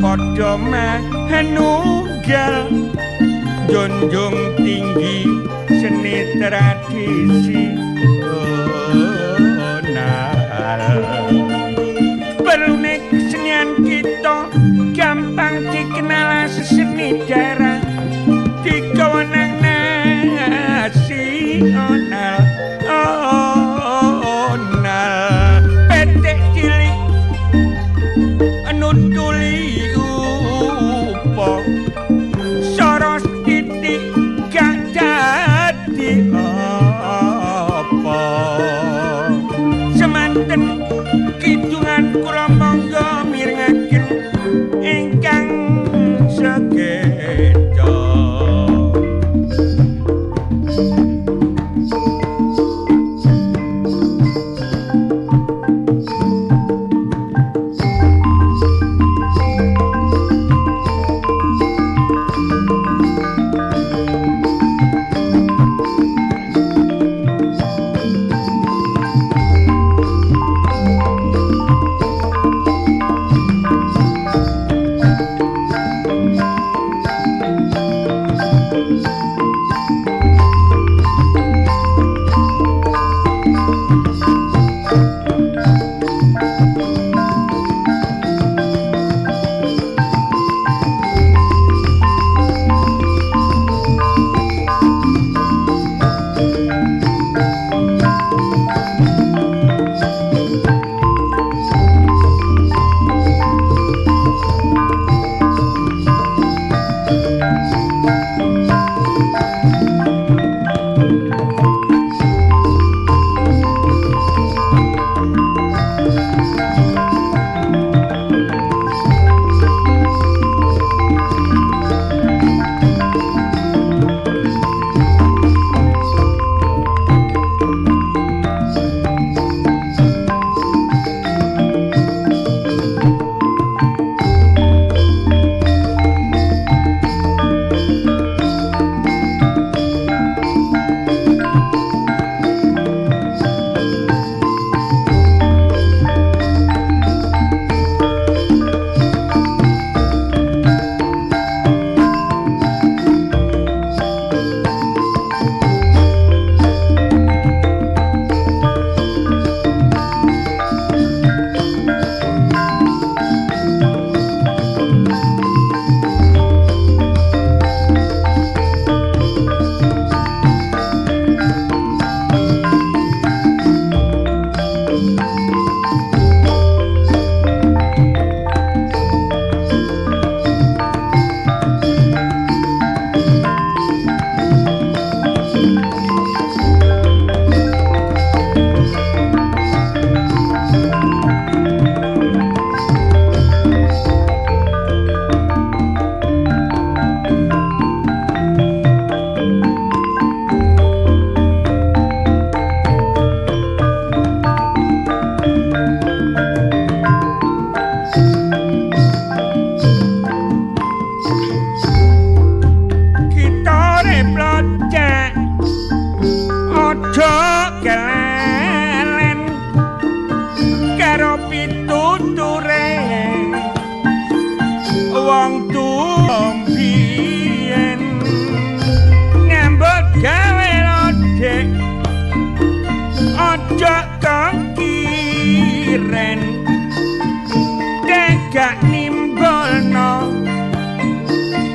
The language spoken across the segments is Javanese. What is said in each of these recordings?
Padha manunggal junjung tinggi seni tradisi perlune kesenian kita gampang dikenal seseni daerah dikawenang nasional petik cilik nutuli soros titik gak dadi apa semanten kidungan kula monggo mirengaken ingkang sekeca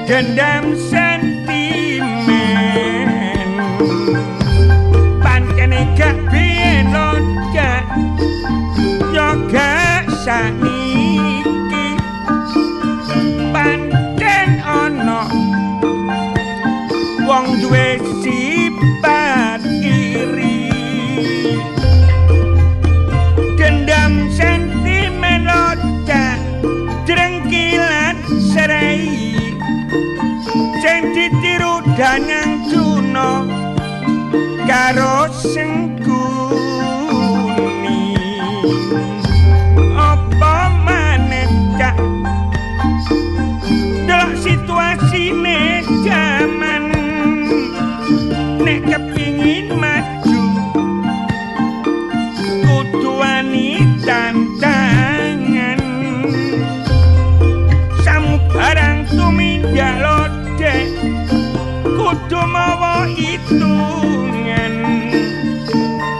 dendam sentimen pancene gak biyen gak yo gak saniki pancen ana wong duwe sifat iri dendam sentimen gak drengkilan serai sing ditiru danyang Juno karo Sengkuni apa maneh cak delok situasine jaman nek kepingin maju kudu wani tantangan samubarang tumindak lodek kudu mawa hitungan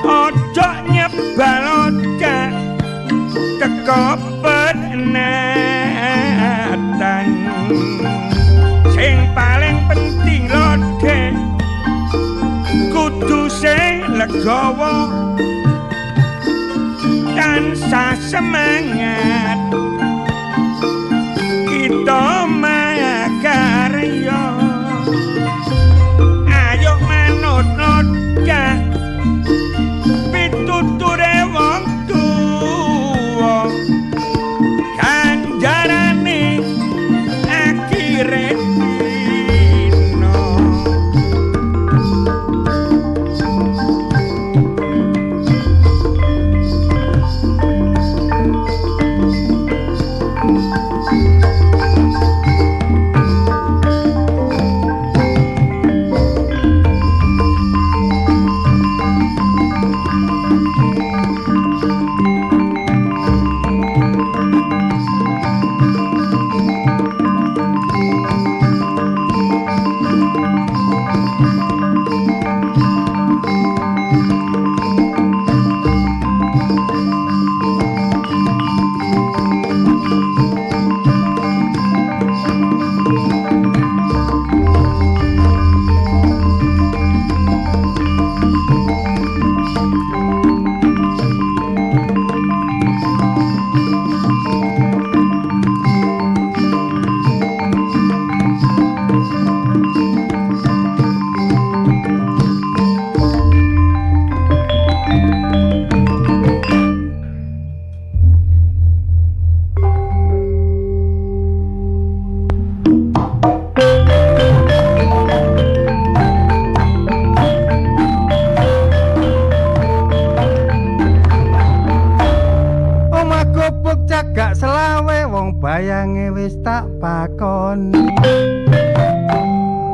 ojo nyebal lodek teko penatan sing paling penting lodek kudu sing legowo tansah semangat kita makarya ayo manut lodek pituture wong tuwa ganjarane akhire dina bayange wis tak pakoni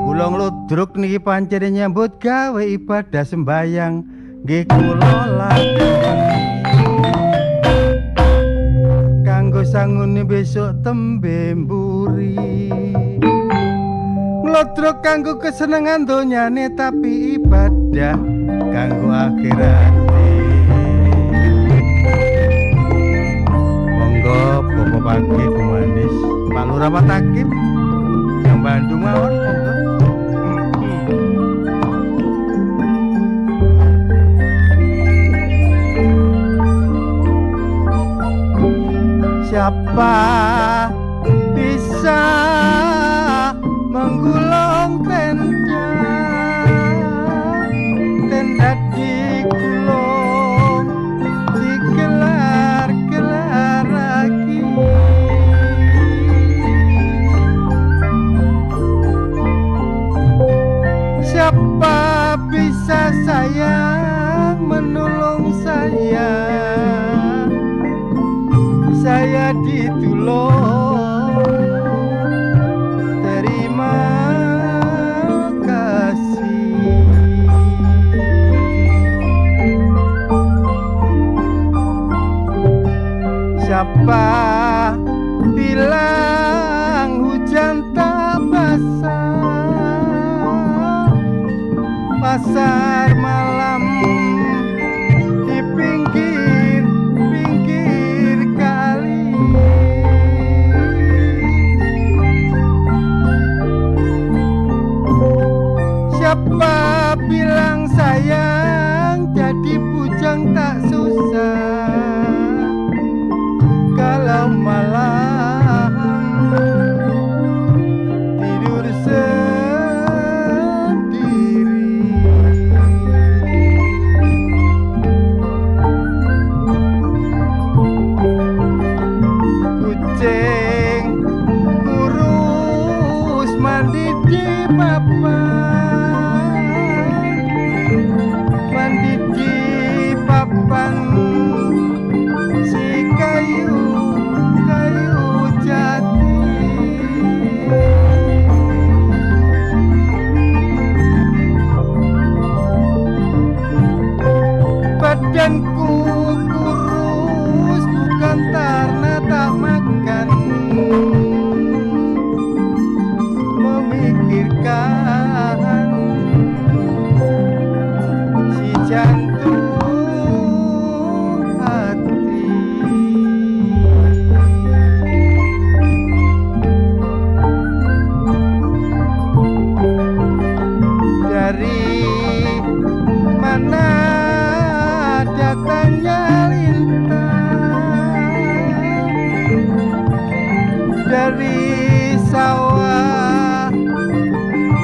kula ngludruk niki pancen nyambut gawe ibadah sembayang nggih kula lakoni kanggo sangune besok tembe mburi ngludruk kanggo kesenengan donyane tapi ibadah kanggo akhirat Bapak pagi manis Pak Lurah Pak Takim yang Bandung mawon siapa bisa menggulung tenda digulung digelar-gelar lagi siapa bisa sayang menolong saya ditulung terima kasih siapa bilang hujan tak basah pasar malam di pinggir kali dari sawah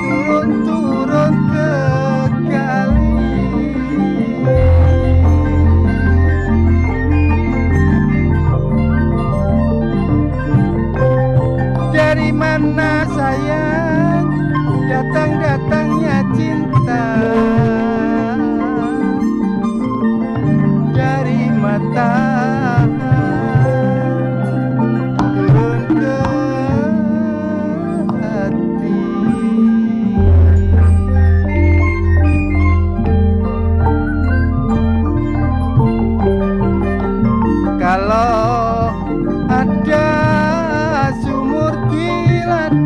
turun-turun ke kali. Dari mana sayang datang-datangnya cinta, dari mata turun ke hati. Kalau ada sumur di ladang,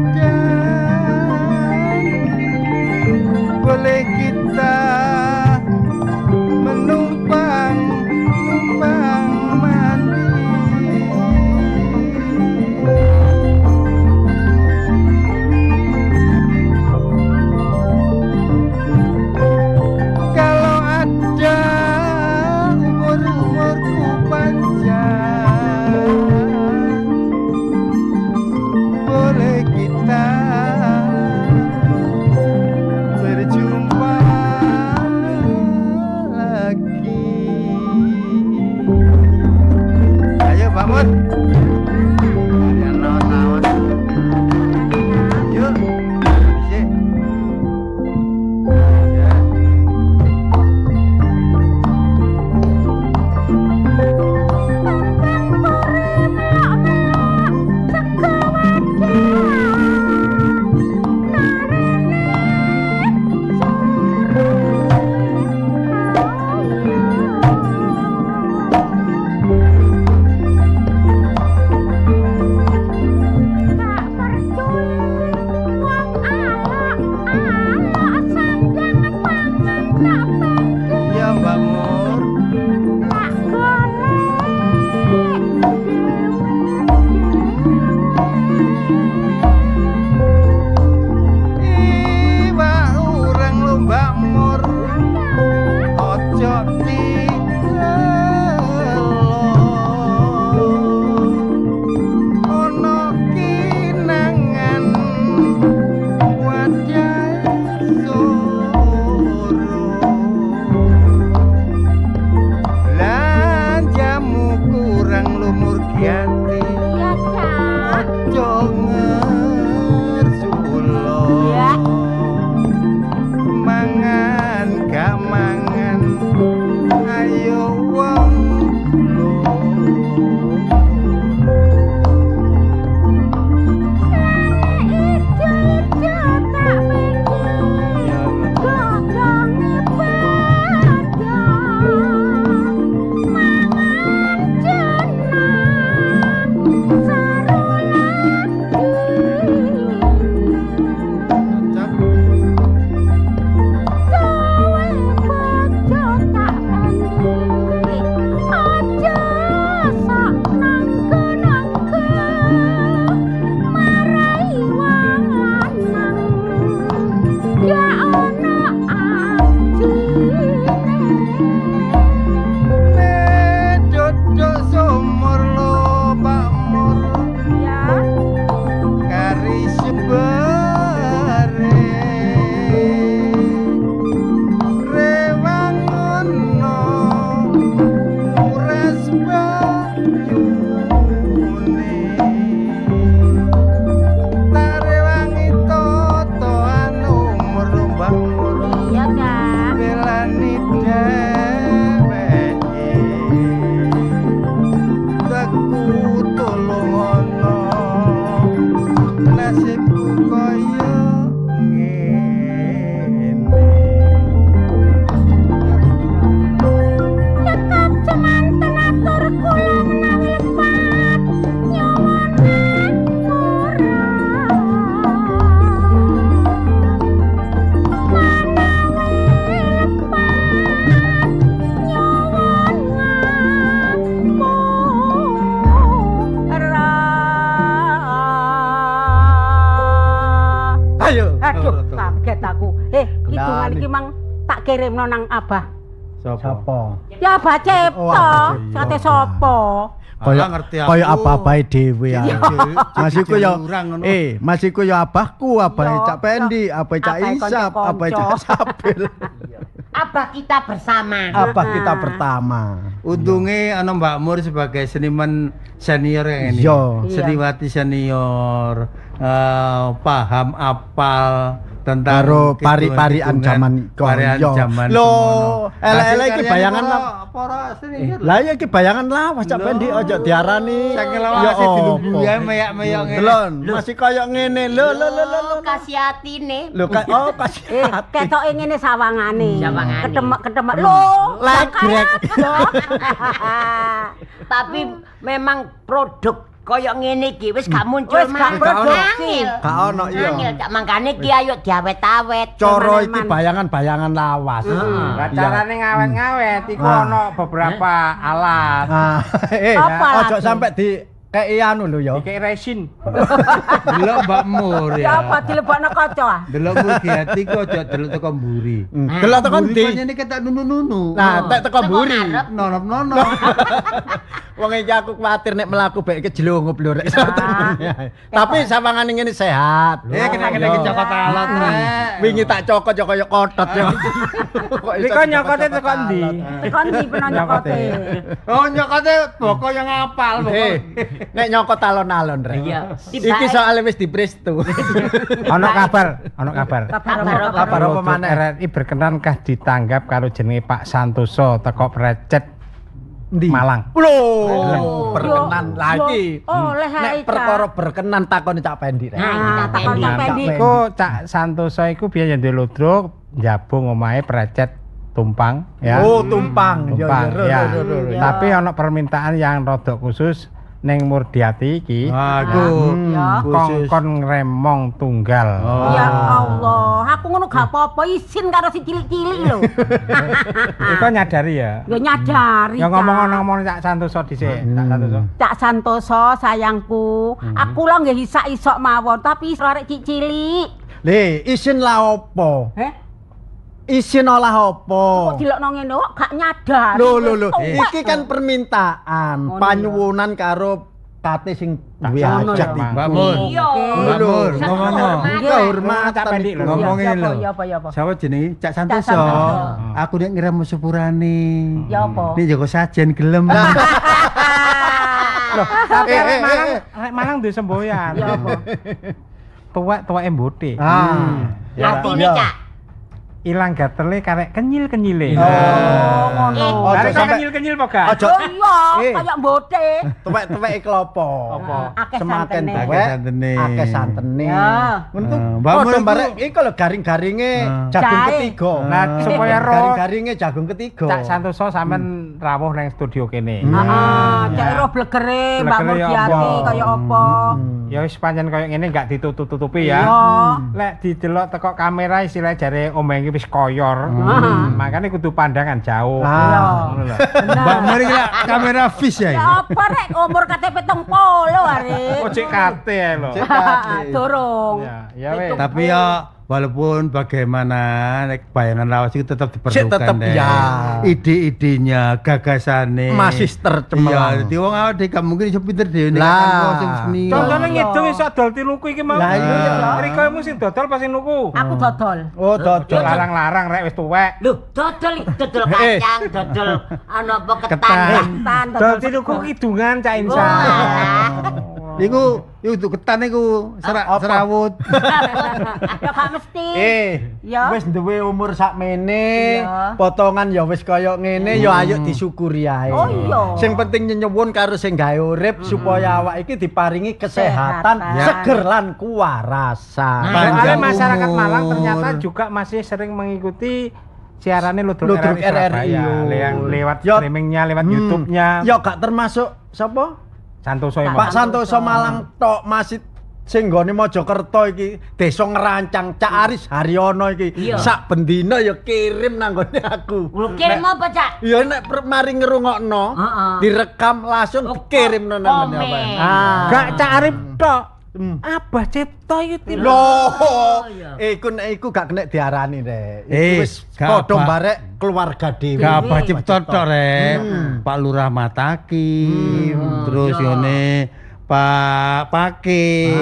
boleh kita menumpang mandi. Kalau ada umurku panjang, boleh kita berjumpa lagi. Ayo bangun. Ayo naon. Yuk. Bisik. Ya. Ya Mbak Mur. Iwa urang lu Mbak Mur, ojo dilelo. Ono kinangan wadai soro, lan jamu kurang lumur kiati. Ojo ngersulo, mangan gak mangan, ayo wong loro. Dodok sumur lo Pak Mur, kari sembare rewangono uras banyune, tak rewangi totoan umur lo Mbak Mur. Iya Kak. Belani dheweke teku tulungono, nasibku kaya ngene. Cekap cuman tenatur kula menawi lepat nyawanen ora. Menawi lepat nyawan ora. Ayo. Aduh, kaget aku. Kidungan iki mang tak kirimno nang Abah Sapa? Ya Abah Cipto. Oh, Abah Cipto. Sate sapa? Kaya ngerti aku. kaya apa-apae dhewe ya. Masiku ya Jurang ngono. masiku ya abahku, abahe Yo, Cak Pendi, abahe Cak abahe Isap, konco-konco. abahe Cak Sabil. Abah kita bersama. Abah kita pertama. Untungnya ana Mbak Mur sebagai seniman senior yang ini. Iya. Seniwati senior, paham apal tentang Karo pari-parian zaman parian koyo. zaman Loh, semono. elek-elek iki Hasil bayangan karyane lah. para senior. Lah ya iki bayangan lawas Cak Lho. Pendi aja diarani. Saking lawase dilungguh ya meyak-meyak ngene. Delon, masih kaya ngene. Lho. Kasih hati nih. Lho kasih hati. Ketoke ngene sawangane. Sawangane. Kedemek-kedemek. Lho, Legrek. Tapi memang produk koyo ngene iki wis gak muncul Wis gak produksi. Gak ono iya. Angel tak mangkane ki ayo diawet-awet. Coro iki Teman-teman. bayangan-bayangan lawas. Lah Iya. carane ngawet-ngawet iku Ah. ana beberapa alat. Ah, Apa ojo lagi? sampe di kei anu lho ya. Iki resin. Delok Mbak Mur Ya ya. apa dilebokno kaca ah? Delok Mulyati ku aja delok teko mburi. Delok tekan Mburi di. pancene ketak nunu-nunu. Nah, tek teko mburi. Nonop-nonop. Wong iki aku kuwatir nek mlaku bae kejelungup lho rek. Tapi sawangane ngene sehat. Kena-kena iki cokot alat rek. Wingi tak cokot ya kaya kotot ya. Kok Iki kok nyokote teko ndi? Tekan di penonyokote. Oh nyokote boko yang ngapal boko. Nek nyokot alon-alon rek. Iya. Iki soalnya wis diprestu. Ana kabar, ana kabar. Kabar apa maneh? RRI berkenankah ditanggap karo jenenge Pak Santoso teko Precet Ndi? Malang. Loh, berkenan lagi. Oleh Nek perkara berkenan takon Cak Pendi rek. Nah, takon Cak Pendi. Iku Cak Santoso iku biyen duwe ludruk njabung omahe Precet Tumpang ya. Oh, tumpang. Tumpang ya. Tapi ana permintaan yang rada khusus ning Murdiati iki. Aku Ya. khusus. Kongkon remong tunggal. Oh. Ya Allah, aku ngono gak apa-apa isin karo si cilik-cilik lho. Iku nyadari ya. Ya nyadari. Ya Cak. ngomong Cak Santoso dhisik, Cak Santoso. Cak Santoso sayangku, aku lah nggih isak-isok mawon tapi arek cilik. Le, isin lah opo? Heh, Isin olah kok opo? dilokno ngene kok gak nyadari. Lho. Tuwek Iki kan permintaan, Ngono panyuwunan karo kate sing duwe Ngono hajat ya, iki. Mbak Mur. Iya. Mbak Mur, ngomongno. Kehormatan Cak Pendi lho. Ngomong ini lho. Ya apa? Siapa jenenge? Cak Santoso. Santoso. Aku nek ngira sepurane. Ya apa? Ini Joko Sajen gelem. Tapi arek Malang duwe semboyan. Ya apa? Tuwek-tuweke mbothe. Artine Cak. Ilang gatele karek kenyil-kenyile. Oh, ngono. Karek sampe- kenyil-kenyil po gak? Aja Oh iya, Eh. kayak mbote. tuwek-tuweke klopo. Apa? Akeh Semakin santene. tuwek, santene. akeh santene. Ya. Ngono tuh. Mbak Mur Padha iku- barek iku lho garing-garinge jagung Jahe. ketiga. Nah, supaya ro Garing-garinge jagung ketiga. Cak Santoso sampean rawuh nang studio kene. Heeh, cek ro blegere Mbak Blegere ya Murdiati apa? kaya apa. Ya wis pancen koyo ngene gak ditutup-tutupi ya. Ya. Lek didelok teko kamera istilah jare omah iki wis koyor. Makane kudu pandangan jauh. Ah. Ngono lho. Mbak Mur iki lak kamera fish ya. Ya apa rek umur KTP 70 arek. Oh cek kate ae lho. Durung. Ya wis. Tapi ya walaupun bagaimana nek bayangan lawas itu tetap diperlukan tetep, deh. ya. Ide-idenya, gagasannya Masih tercemerlang. Iya, jadi wong awake gak mungkin iso pinter dhewe nek Lah. kan kok sing seni. Contohnya ngidung iso adol tiluku iki mau. Lah iya. Riko mu sing dodol pas sing nuku. Aku dodol. Oh, dodol. Larang-larang rek wis tuwek. Lho, dodol kacang, dodol ana apa ketan. Ketan. Tan Dodol tiluku kidungan Cak Insa. Iku ketan iku serawut. Ya gak mesti. Ya. Wis duwe umur sakmene, Iya. potongan ya wis kaya ngene, ya ayo disyukuri ae. Oh iya. Sing penting nyuwun karo sing gawe urip supaya awak iki diparingi kesehatan, Kesehatan. seger lan kuwarasan. Panjang Soalnya masyarakat umur. Malang ternyata juga masih sering mengikuti siarannya Ludruk Ludruk RRI Surabaya. RRI. Yang lewat Ya. streamingnya, lewat YouTube-nya. Ya gak termasuk sapa? Santoso Pak Santoso Malang tok masih sing nggone Mojokerto iki desa ngerancang Cak Aris Haryono iki Iya. sak bendina ya kirim nang nggone aku. Lu kirim apa, Cak? Ya nek mari ngrungokno Heeh. direkam langsung Oh, dikirimno nang ngone komen. apa. Gak Cak Arif tok. Abah Cipto iki Loh, iku gak kena diarani rek. Iku wis gak padha apa. barek keluarga dhewe. Gabah Cipto tok rek. Pak Lurah Mataki, terus ngene Pak Pake.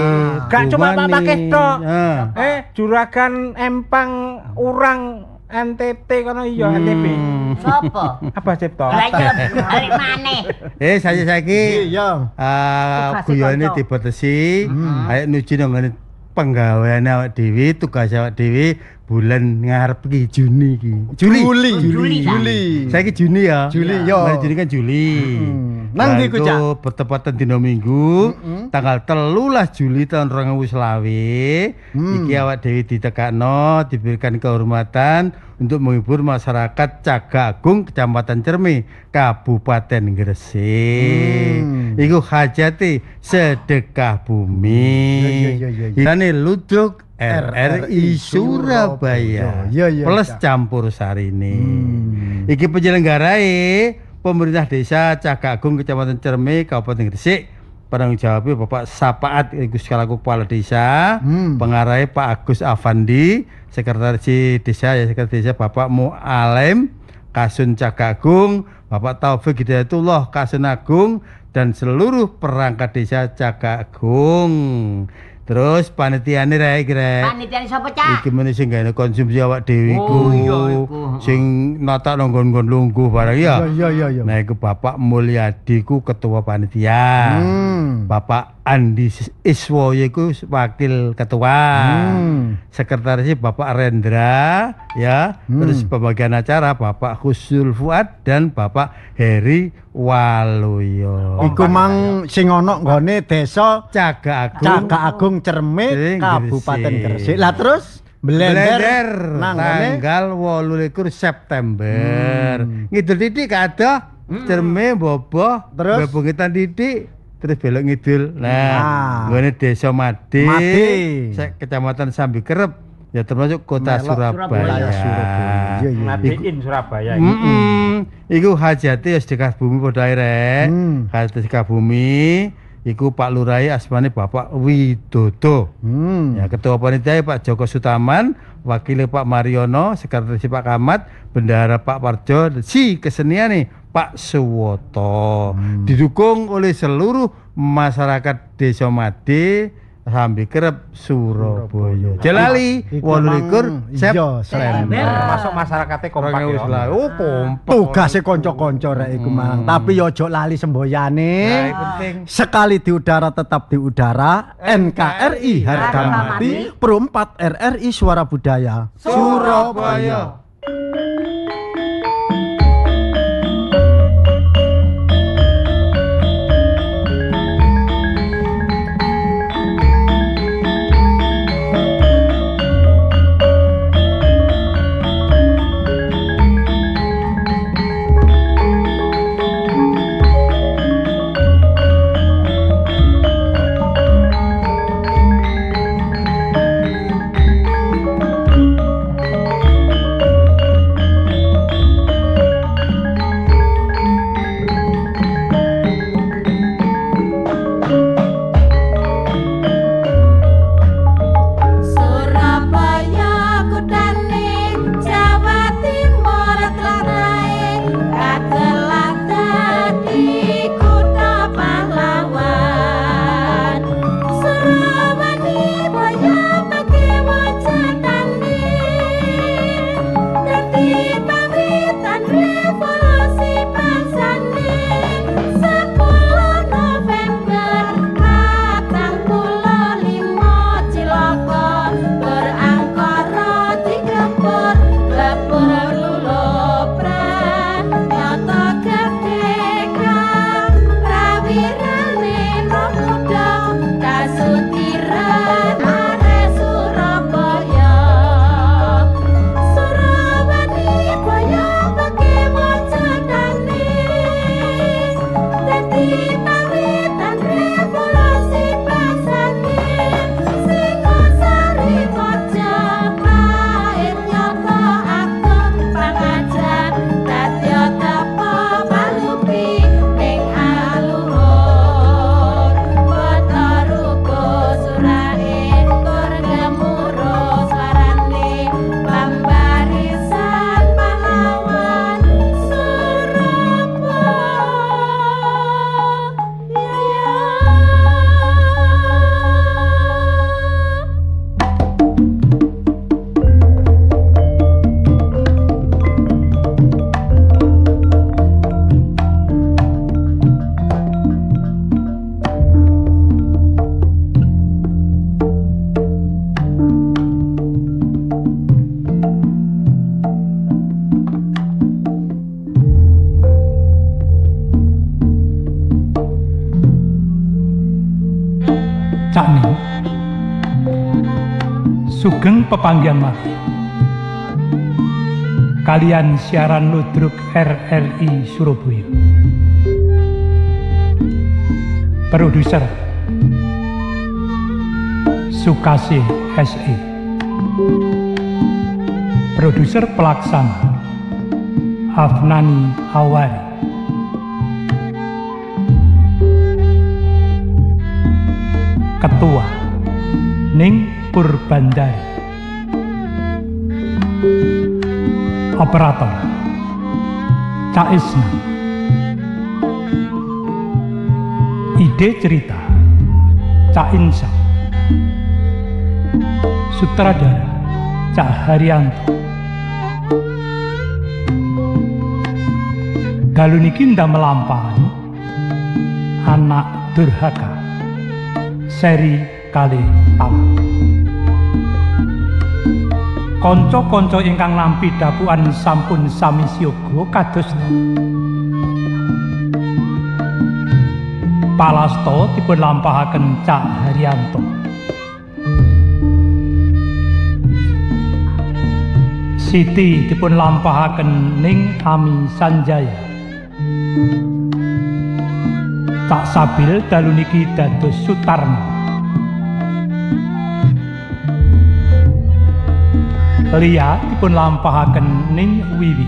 Gak cuma Pak Pake tok. Heeh. Juragan Empang Urang NTT kono iya NTB. Sopo? Abah Cipto. Lah iya balik maneh. Saya saiki Iya. guyone dibatasi, ayo nuju nang ngene penggaweane awak dhewe, tugas awak dhewe bulan ngarep iki Juni iki. Juli. Saiki Juni ya. Juli, yo. Mari Juni kan Juli. Nang ndi ku, Cak? Itu bertepatan dina Minggu, tanggal 13 Juli tahun 2020. Iki awak dhewe ditekakno, diberikan kehormatan untuk menghibur masyarakat Cagak Agung, Kecamatan Cermi, Kabupaten Gresik. Iku hajati sedekah bumi. Ini ludruk RRI Surabaya plus campur sari ini. Iki penyelenggarae pemerintah desa Cagak Agung Kecamatan Cermi Kabupaten Gresik. Penanggung jawabnya Bapak Sapaat Gus selaku Kepala Desa, pengarahnya Pak Agus Afandi, Sekretaris Desa ya Sekretaris Desa Bapak Mu'alem Kasun Cagak Agung, Bapak Taufik Hidayatullah Kasun Agung dan seluruh perangkat desa Cagak Agung. Terus panitiane rek kira. Panitiane sapa, Cak? Iki meneh sing gawe konsumsi awak dhewe iku. Oh iya iku. Sing nata nang nggon-nggon lungguh barang ya. Iya. Nah iku Bapak Mulyadi ku ketua panitia. Bapak Andi Iswoyo iku wakil ketua. Sekretarisnya Bapak Rendra ya. Terus pembagian acara Bapak Husul Fuad dan Bapak Heri Waluyo. Iku mang sing ana nggone desa Cagak Cagak Agung Cermi Kabupaten Gresik. Lah terus blender nang tanggal 28 September. Ngidul titik kadoh Cermi boboh terus bebungitan titik terus belok ngidul. Nah, ngene Desa Made, Kecamatan Sambi Kerep ya termasuk kota Surabaya. Ngadiin Surabaya. Iku hajate sedekah bumi padha ae rek. Hajate sedekah bumi iku Pak Lurai asmane Bapak Widodo. Ya ketua panitia Pak Joko Sutaman, wakile Pak Mariono, sekretaris Pak Kamat, bendahara Pak Parjo, si keseniane Pak Suwoto. Didukung oleh seluruh masyarakat Desa Made Sambi Kerep Surabaya. Jelali 28 September. Termasuk masyarakatnya kompak ya. Oh, kompak. tugase kanca-kanca rek iku mang. Tapi ojo lali semboyane. penting. Sekali di udara tetap di udara. NKRI harga mati. Pro 4 RRI Suara Budaya Surabaya. Sugeng pepanggihan malih kalian siaran ludruk RRI Surabaya. Produser Sukasih SE. Produser pelaksana Afnani Awari. Ketua Ning Purbandari. Operator Cak Isna. Ide cerita Cak Insya. Sutradara Cak Haryanto. Dalu niki ndak melampahi Anak Durhaka seri kali talam. Konco-konco ingkang nampi dapuan sampun sami siyaga kados Palasta dipun lampahaken Cak Haryanto. Siti dipun lampahaken Ning Ami Sanjaya. Cak Sabil dalu niki dados Sutarno. Lia dipun lampahaken Ning Wiwi.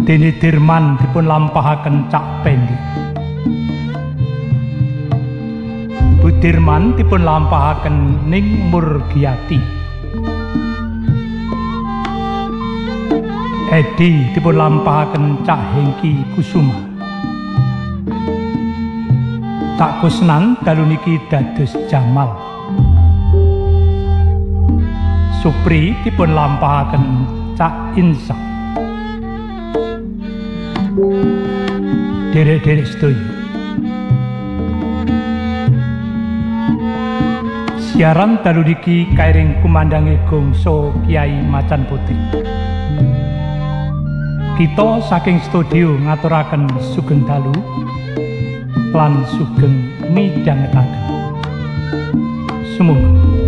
Dene Dirman dipun lampahaken Cak Pendi. Bu Dirman dipun lampahaken Ning Murgiati. Edi dipun lampahaken Cak Hengki Kusuma. Cak Kusnan dalu niki dados Jamal. Supri dipun lampahaken Cak Insya. Derek-derek sedaya. Siaran dalu niki kairing kumandange gongso Kiai Macan Putih. Kita saking studio ngaturaken sugeng dalu lan sugeng midhangetaken. Sumangga.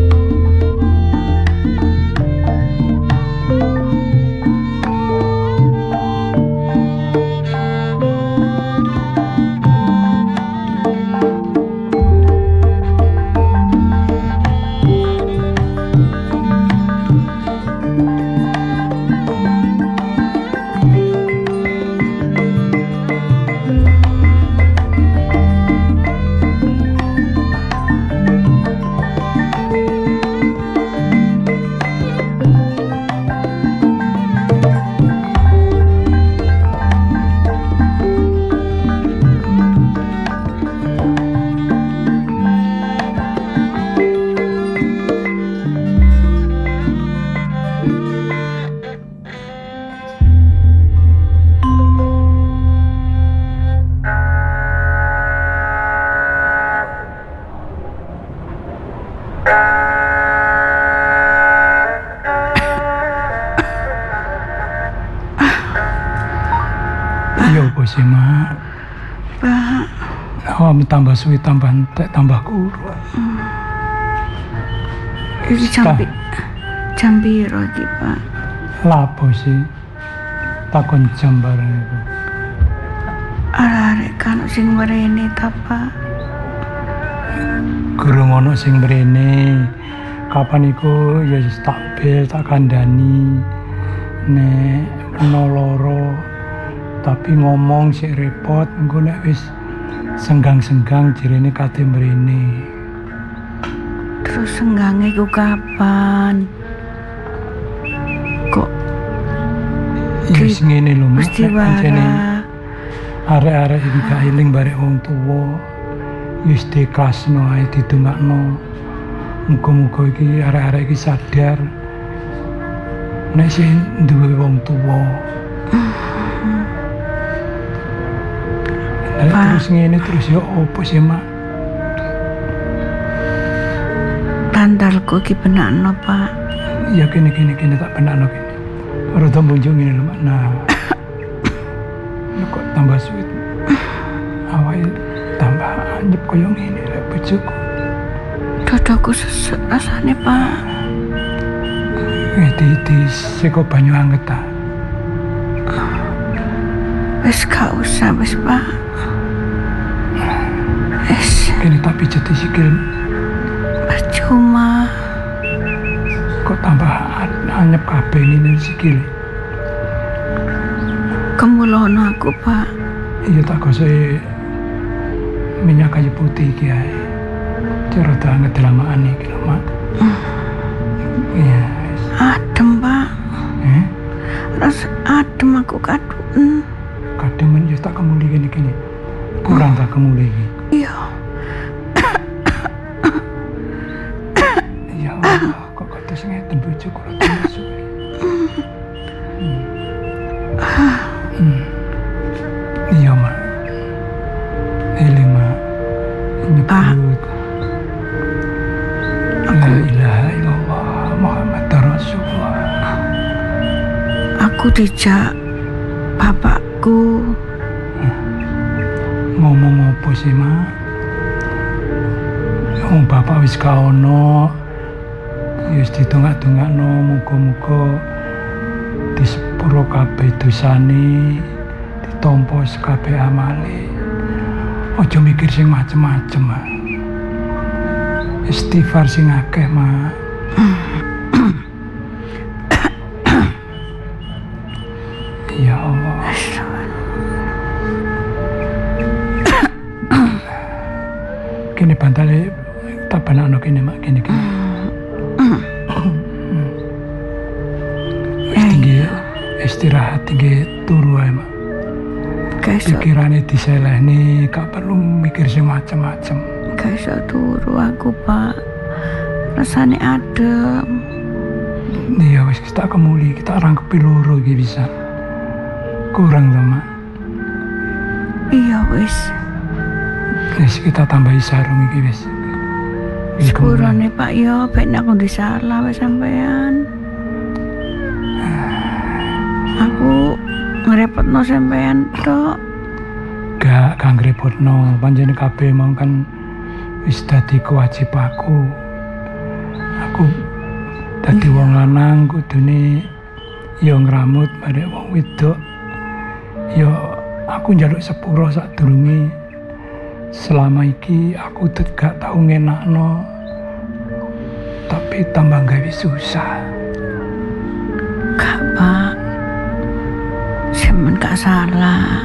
sih, Mak. Pak. Awakmu tambah suwi tambah entek tambah kuru. Iki jam piro iki, Pak? Lapo sih? Takon jam bareng iku. Arek kan sing mrene ta, Pak? Gurung ono sing mrene. Kapan iku ya tak bel tak kandhani. Nek menoloro tapi ngomong sik repot, engko nek wis senggang-senggang jirene kate mrene. Terus senggange iku kapan? Kok ya wis ngene lho, Mas. Pancene arek-arek iki gak eling barek wong tuwa. Wis diikhlasno ae didongakno. Muga-muga iki arek-arek iki sadar nek sing duwe wong tuwa. Terus ngene terus ya opo sih, Mak? Tandalku iki benakno, Pak. Ya kene tak benakno kene. Rada mbunjuk ngene lho, Mak. Nah. Kok tambah suwit. Awake tambah anyep koyo ngene lek bojoku. Dodoku sesek rasane, Pak. Di seko banyu anget ta. Wis gak usah, wis, Pak. Wis, Kene tak pijet di sikil. percuma. Kok tambah anyep kabeh ini sikil. Kemulono aku, Pak. Iya tak gosok minyak kayu putih iki ae. Cara anget delamaan iki lho, Mak. Iya. Adem, Pak. Ras adem aku kaduen. Kadang ya tak kemuli gini. Kurang tak kemuli iki. Iya. Ya Allah, kok kados ngeten bojo kula termasuk. Iya, Mak. Eling, Mak. Nyebut. La ilaha illallah Muhammad Rasulullah. Aku dijak bapakku. Ngomong apa sih, Mak? Wong bapak wis ka ono. Ya wis ditungak-tungakno muga-muga disepuro kabeh dosane, ditampa kabeh amale. Aja mikir sing macem-macem, Mak. Istighfar sing akeh, Mak. Ya Allah. Kene bantale tak banakno kene, Mak, kene. Wis tinggi istirahat, tinggi turu ae, Mak. Pikirane diselehne, gak perlu mikir sing macem-macem. Gak iso turu aku, Pak. Rasane adem. Iya wis tak kemuli, kita rangkepi loro iki bisa. Kurang to, Mak. Iya wis. Wis kita tambahi sarung iki wis. Sepurane, Pak, yo ben aku disalah wis sampean. Aku ngrepotno sampean tok. Gak ngrepotno, pancen kabeh mau kan wis dadi kewajib aku. Aku dadi wong lanang kudune ya ngramut barek wong wedok. Ya aku njaluk sepuro sadurunge. Selama iki aku gak tau ngenakno. Tapi tambah gawe susah. Gak, Pak. Sampeyan gak salah.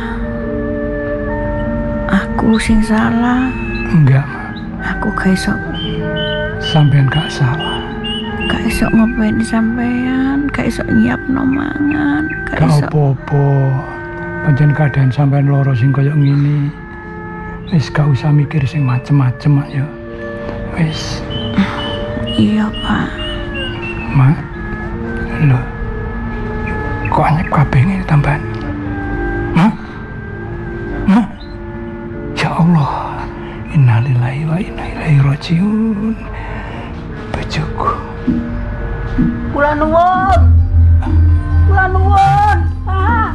Aku sing salah. Enggak, Mak. Aku gak iso. Sampeyan gak salah. Gak iso ngopeni sampean, gak iso nyiapno mangan, gak Gak iso. apa-apa. Pancen keadaan sampean loro sing kaya ngene. Wis gak usah mikir sing macem-macem, Mak ya. Wis. Iya, Pak. Mak. Lho. Kok anyep kabeh ngene tambahan? Mak. Mak. Ya Allah. Innalillahi wa inna ilaihi rajiun. Bojoku. Kula nuwun. Kula nuwun, Pak.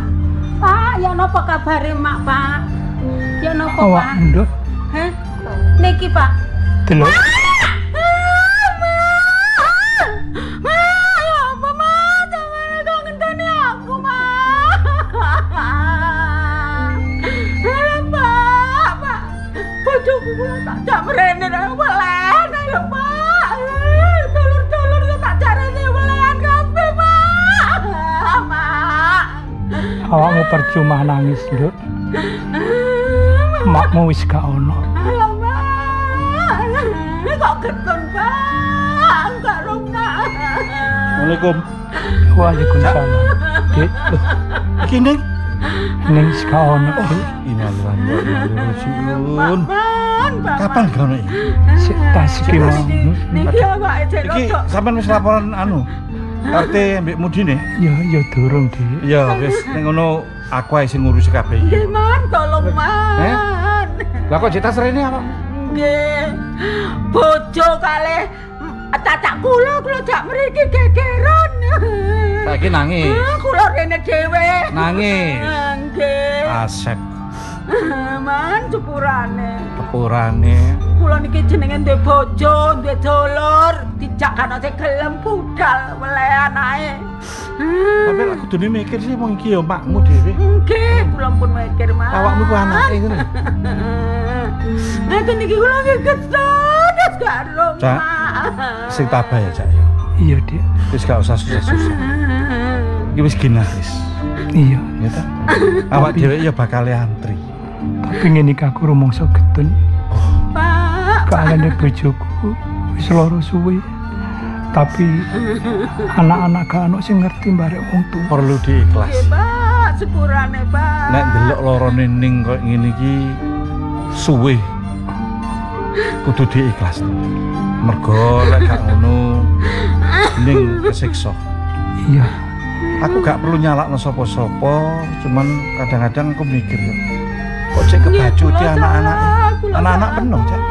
Pak, ya napa kabare Mak, Pak? Ya napa, Awak Pak? nduk. Hah? Niki, Pak. Delok. Bojoku kula tak jak mrene welen ayo Pak. Dulur-dulur yo tak jarene welen kabeh, Pak. Mak. Awakmu percuma nangis, Nduk. Makmu wis gak ono. Ayo, Mak. Kok getun, Pak? Enggak ro, Mak. Assalamualaikum. Waalaikumsalam. Dik, Iki Ning. ning wis gak ono, Dik. Innalillahi wa inna ilaihi rajiun. Pak. Kapan kono iki? Sik tas iki mau. Niki awake jek Iki rodok. sampean wis laporan anu. RT mbek Mudine? Ya durung, Dik. Ya wis ning ngono aku ae sing ngurusi kabeh iki. Nggih, Man, tolong, Man. Lah kok cetas rene apa? Nggih. Bojo kalih cacak kula jak mriki gegeran. Saiki nangis. Kula rene dhewe. Nangis. Nggih. Asep Man, sepurane. sepurane. kula niki jenenge duwe bojo, duwe dulur, dijak kan sing gelem budal welehan ae. Tapi lek kudune mikir sih wong iki ya makmu dhewe. Nggih, kula pun mikir, Mas. Awakmu ku anake ngono. Nek niki kula nggih kesel karo. Cak, sing tabah ya, Cak ya. Iya, Dik. Wis gak usah susah-susah. Iki wis ginaris. Iya. Ya ta? Awak dhewe ya bakal antri. Tapi ngene iki aku rumangsa getun. Pak. Keadaan bojoku wis lara suwe. Tapi anak-anak gak ono sing ngerti barek wong tuwa. Perlu diikhlas. Nggih, Pak, sepurane, Pak. Nek ndelok lorone ning koyo ngene iki suwe. Kudu diikhlas. Mergo lek gak ngono ning kesiksa. Iya. Aku gak perlu nyalakno sapa-sapa, cuman kadang-kadang aku mikir ya. Kok cek kebacuti anak-anak. Anak-anak penuh, Cak.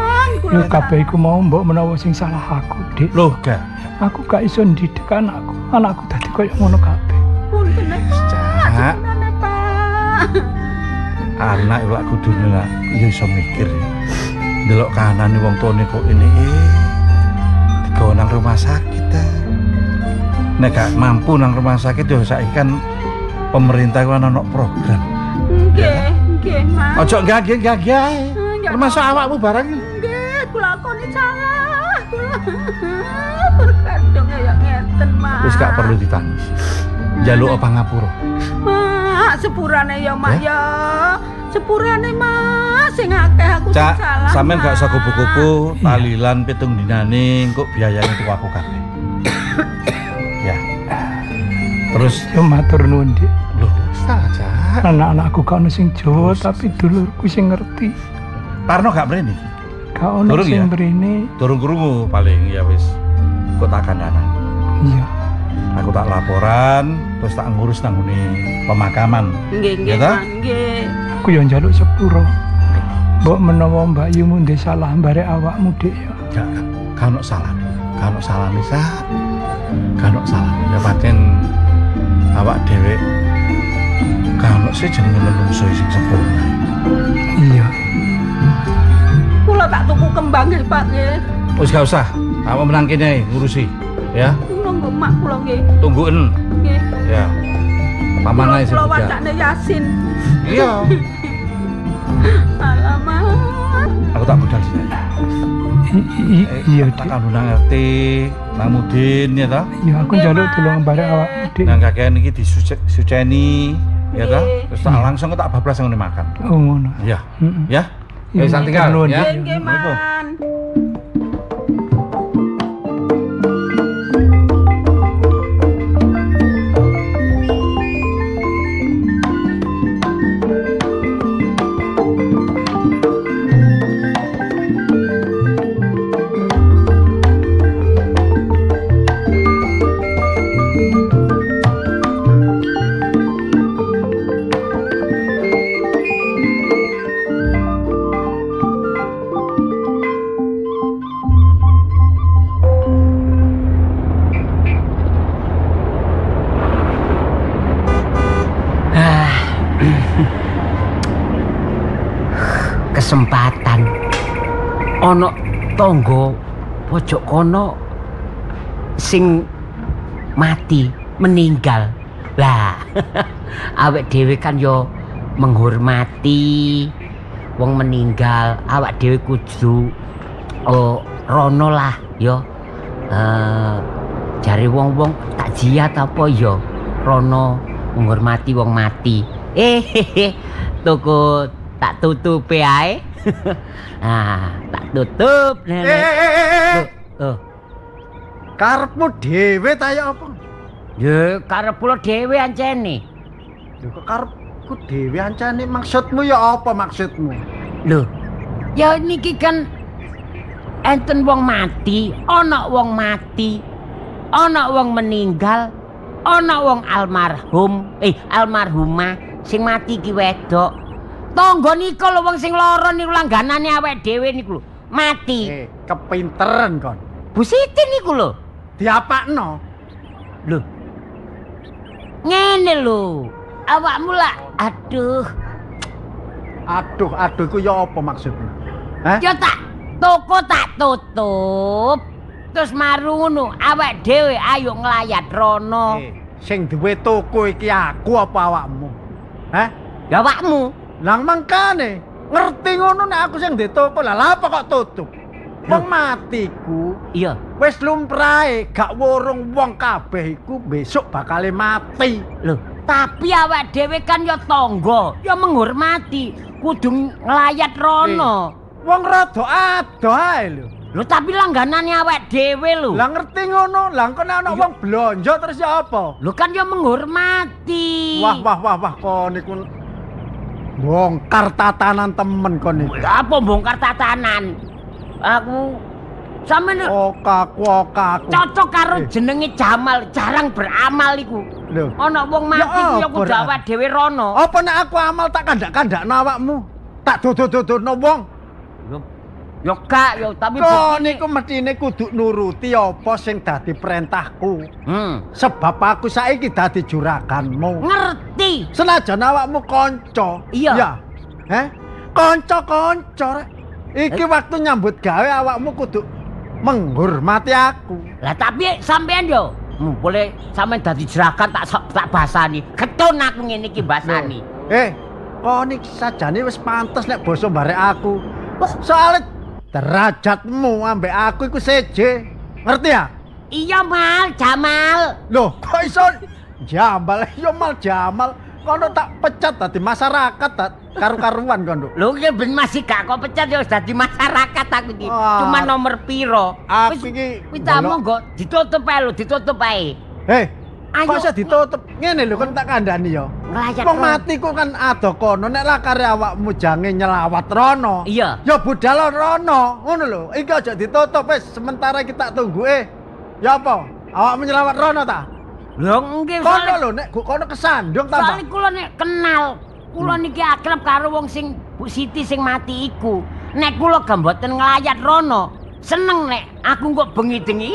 Yo kabeh iku mau mbok menawa sing salah aku, Dik. Loh, gak. Aku gak iso ndidik anakku. Anakku dadi koyo ngono kabeh. Punten, Pak. Cak. Sepunane, Pak. Anak lak kudu ndelok ya iso mikir. Ndelok kanane wong tuane kok ini digawa nang rumah sakit ta. Nek gak mampu nang rumah sakit yo saiki kan pemerintah ku ana program. Nggih, nggih, Mas. Ojo gagih ae. Termasuk awakmu barang. Nggih, kula lakoni salah. Kula berkandung ya ngeten, Mas. Wis gak perlu ditangis. Njaluk pangapura. Mak, sepurane ya, Mak ya. Sepurane, Mas, sing akeh aku sing Cak, salah. sampean gak usah Mak. kupu-kupu, talilan 7 dinane engko biayane tuku aku kabeh. Ya. Terus Yo matur nuwun, Dik. lho, salah Cak. Anak-anakku gak ono sing Jawa tapi dulurku sing ngerti. Parno gak mrene. Gak ono Durung sing ya? mrene. Durung krungu paling ya wis. Kok tak kandhanan. Iya. Aku tak laporan, terus tak ngurus nang ngene pemakaman. Nggih, nggih, Ya ta? Mas, nggih. Aku yo njaluk sepuro. Mbok menawa Mbak Yumu ndek salah barek awakmu, Dik ya. Gak ono salah. Gak ono salah Nisa. Gak ono salah. Ya pancen awak dhewe gak ono sih jenenge menungso sing sempurna. Iya. Kula tak tuku kembang nggih, Pak nggih. Wis gak usah. Awak menang kene ngurusi. Ya, Kula nggo mak kula nggih. tungguin. Nggih. Ya. Paman ae sing Kula budal. wacane Yasin. Iya. Alamat. Aku tak budal sini. Iya, Tak Dik. kandung nang RT, nang Mudin ya ta. Iya, aku njaluk tulung barek awakmu, Dik. Nang kakean iki disuceni ya ta. Nggih. Terus tak langsung tak bablas ngene makan. Oh ngono. Iya. Heeh. Ya. Iya, Wis tak tinggal nuwun, ya. Dik. Nggih, nggih, Assalamualaikum. Man. Kesempatan ana tangga pojok kono sing mati meninggal lah. Awak dhewe kan yo menghormati wong meninggal, awak dhewe kudu rono lah yo. Jare wong-wong takziah apa yo rono menghormati wong mati. Toko tak tutupi ae. Nah, tak tutup. Karepmu dhewe ta ya apa? Ya karep kula dhewe ancene. Lho kok karepku dhewe ancane maksudmu ya apa maksudmu? Lho, ya niki kan enten wong mati, ana wong mati, ana wong meninggal, ana wong almarhum, almarhumah sing mati ki wedok. Tangga nika lho wong sing lara niku langganane awake dhewe niku lho, mati. Kepinteran kon. Bu Siti niku lho. Diapakno? Lho. Ngene lho. Awakmu lah, aduh. Aduh, ku ya apa maksudmu? Hah? Ya tak toko tak tutup. Terus maru ngono, awak dhewe ayo nglayat rono. Sing duwe toko iki aku apa awakmu? Hah? Ya awakmu. Lah mangkane ngerti ngono nek aku sing duwe toko lah apa kok tutup? Wong matiku Iya. wis lumrahe, gak worong wong kabeh iku besok bakal mati. Loh, tapi awak dhewe kan ya tangga, ya menghormati, kudu nglayat rono. Wong rada adoh ae lho. Lho tapi langganane awak dhewe lho. Lah ngerti ngono, lah kok ana wong blonjo terus ya apa? Lho kan ya menghormati. Wah kon niku bongkar tatanan temen kon niku. Apa bongkar tatanan? Aku sampeyan okaku. Cocok karo jenenge Jamal, jarang beramal iku. Lho. Ana wong mati ku ya kudu awak dhewe rono. Apa nek aku amal tak kandak-kandakno awakmu? Tak dodo-dodono wong. Ya gak ya tapi kok niku mestine kudu nuruti apa sing dadi perintahku. Sebab aku saiki dadi juraganmu. Ngerti. Senajan awakmu kanca. Iya. Kanca-kanca rek. Iki waktu nyambut gawe awakmu kudu menghormati aku. Lah tapi sampean yo boleh sampean dadi juragan tak basani. Ketun aku ngene iki basani. Kok niki sajane wis pantes nek basa barek aku. Soale derajatmu ambek aku iku seje. Ngerti ya? Iya Mal, Jamal. Loh, kok iso Jamal? Iya Mal Jamal. Kono tak pecat dadi masyarakat karu-karuan kono. Lho iki ben masih gak kok pecat ya dadi masyarakat aku iki. Cuma nomor piro. Aku iki wis monggo ditutup ae lho, ditutup ae. Kok iso ditutup? Ngene lho kon tak kandhani ya. Wong mati ku kan ado kono nek ra kare awakmu jange nyelawat rono. Iya. Ya budal rono, ngono lho. Iki aja ditutup wis sementara kita tunggu Ya apa? Awakmu nyelawat rono ta? Lho nggih kono lho nek kono kesandung ta. Soale kula nek kenal, kula niki akrab karo wong sing Bu Siti sing mati iku. Nek kula gak mboten nglayat rono, seneng nek aku kok bengi-bengi.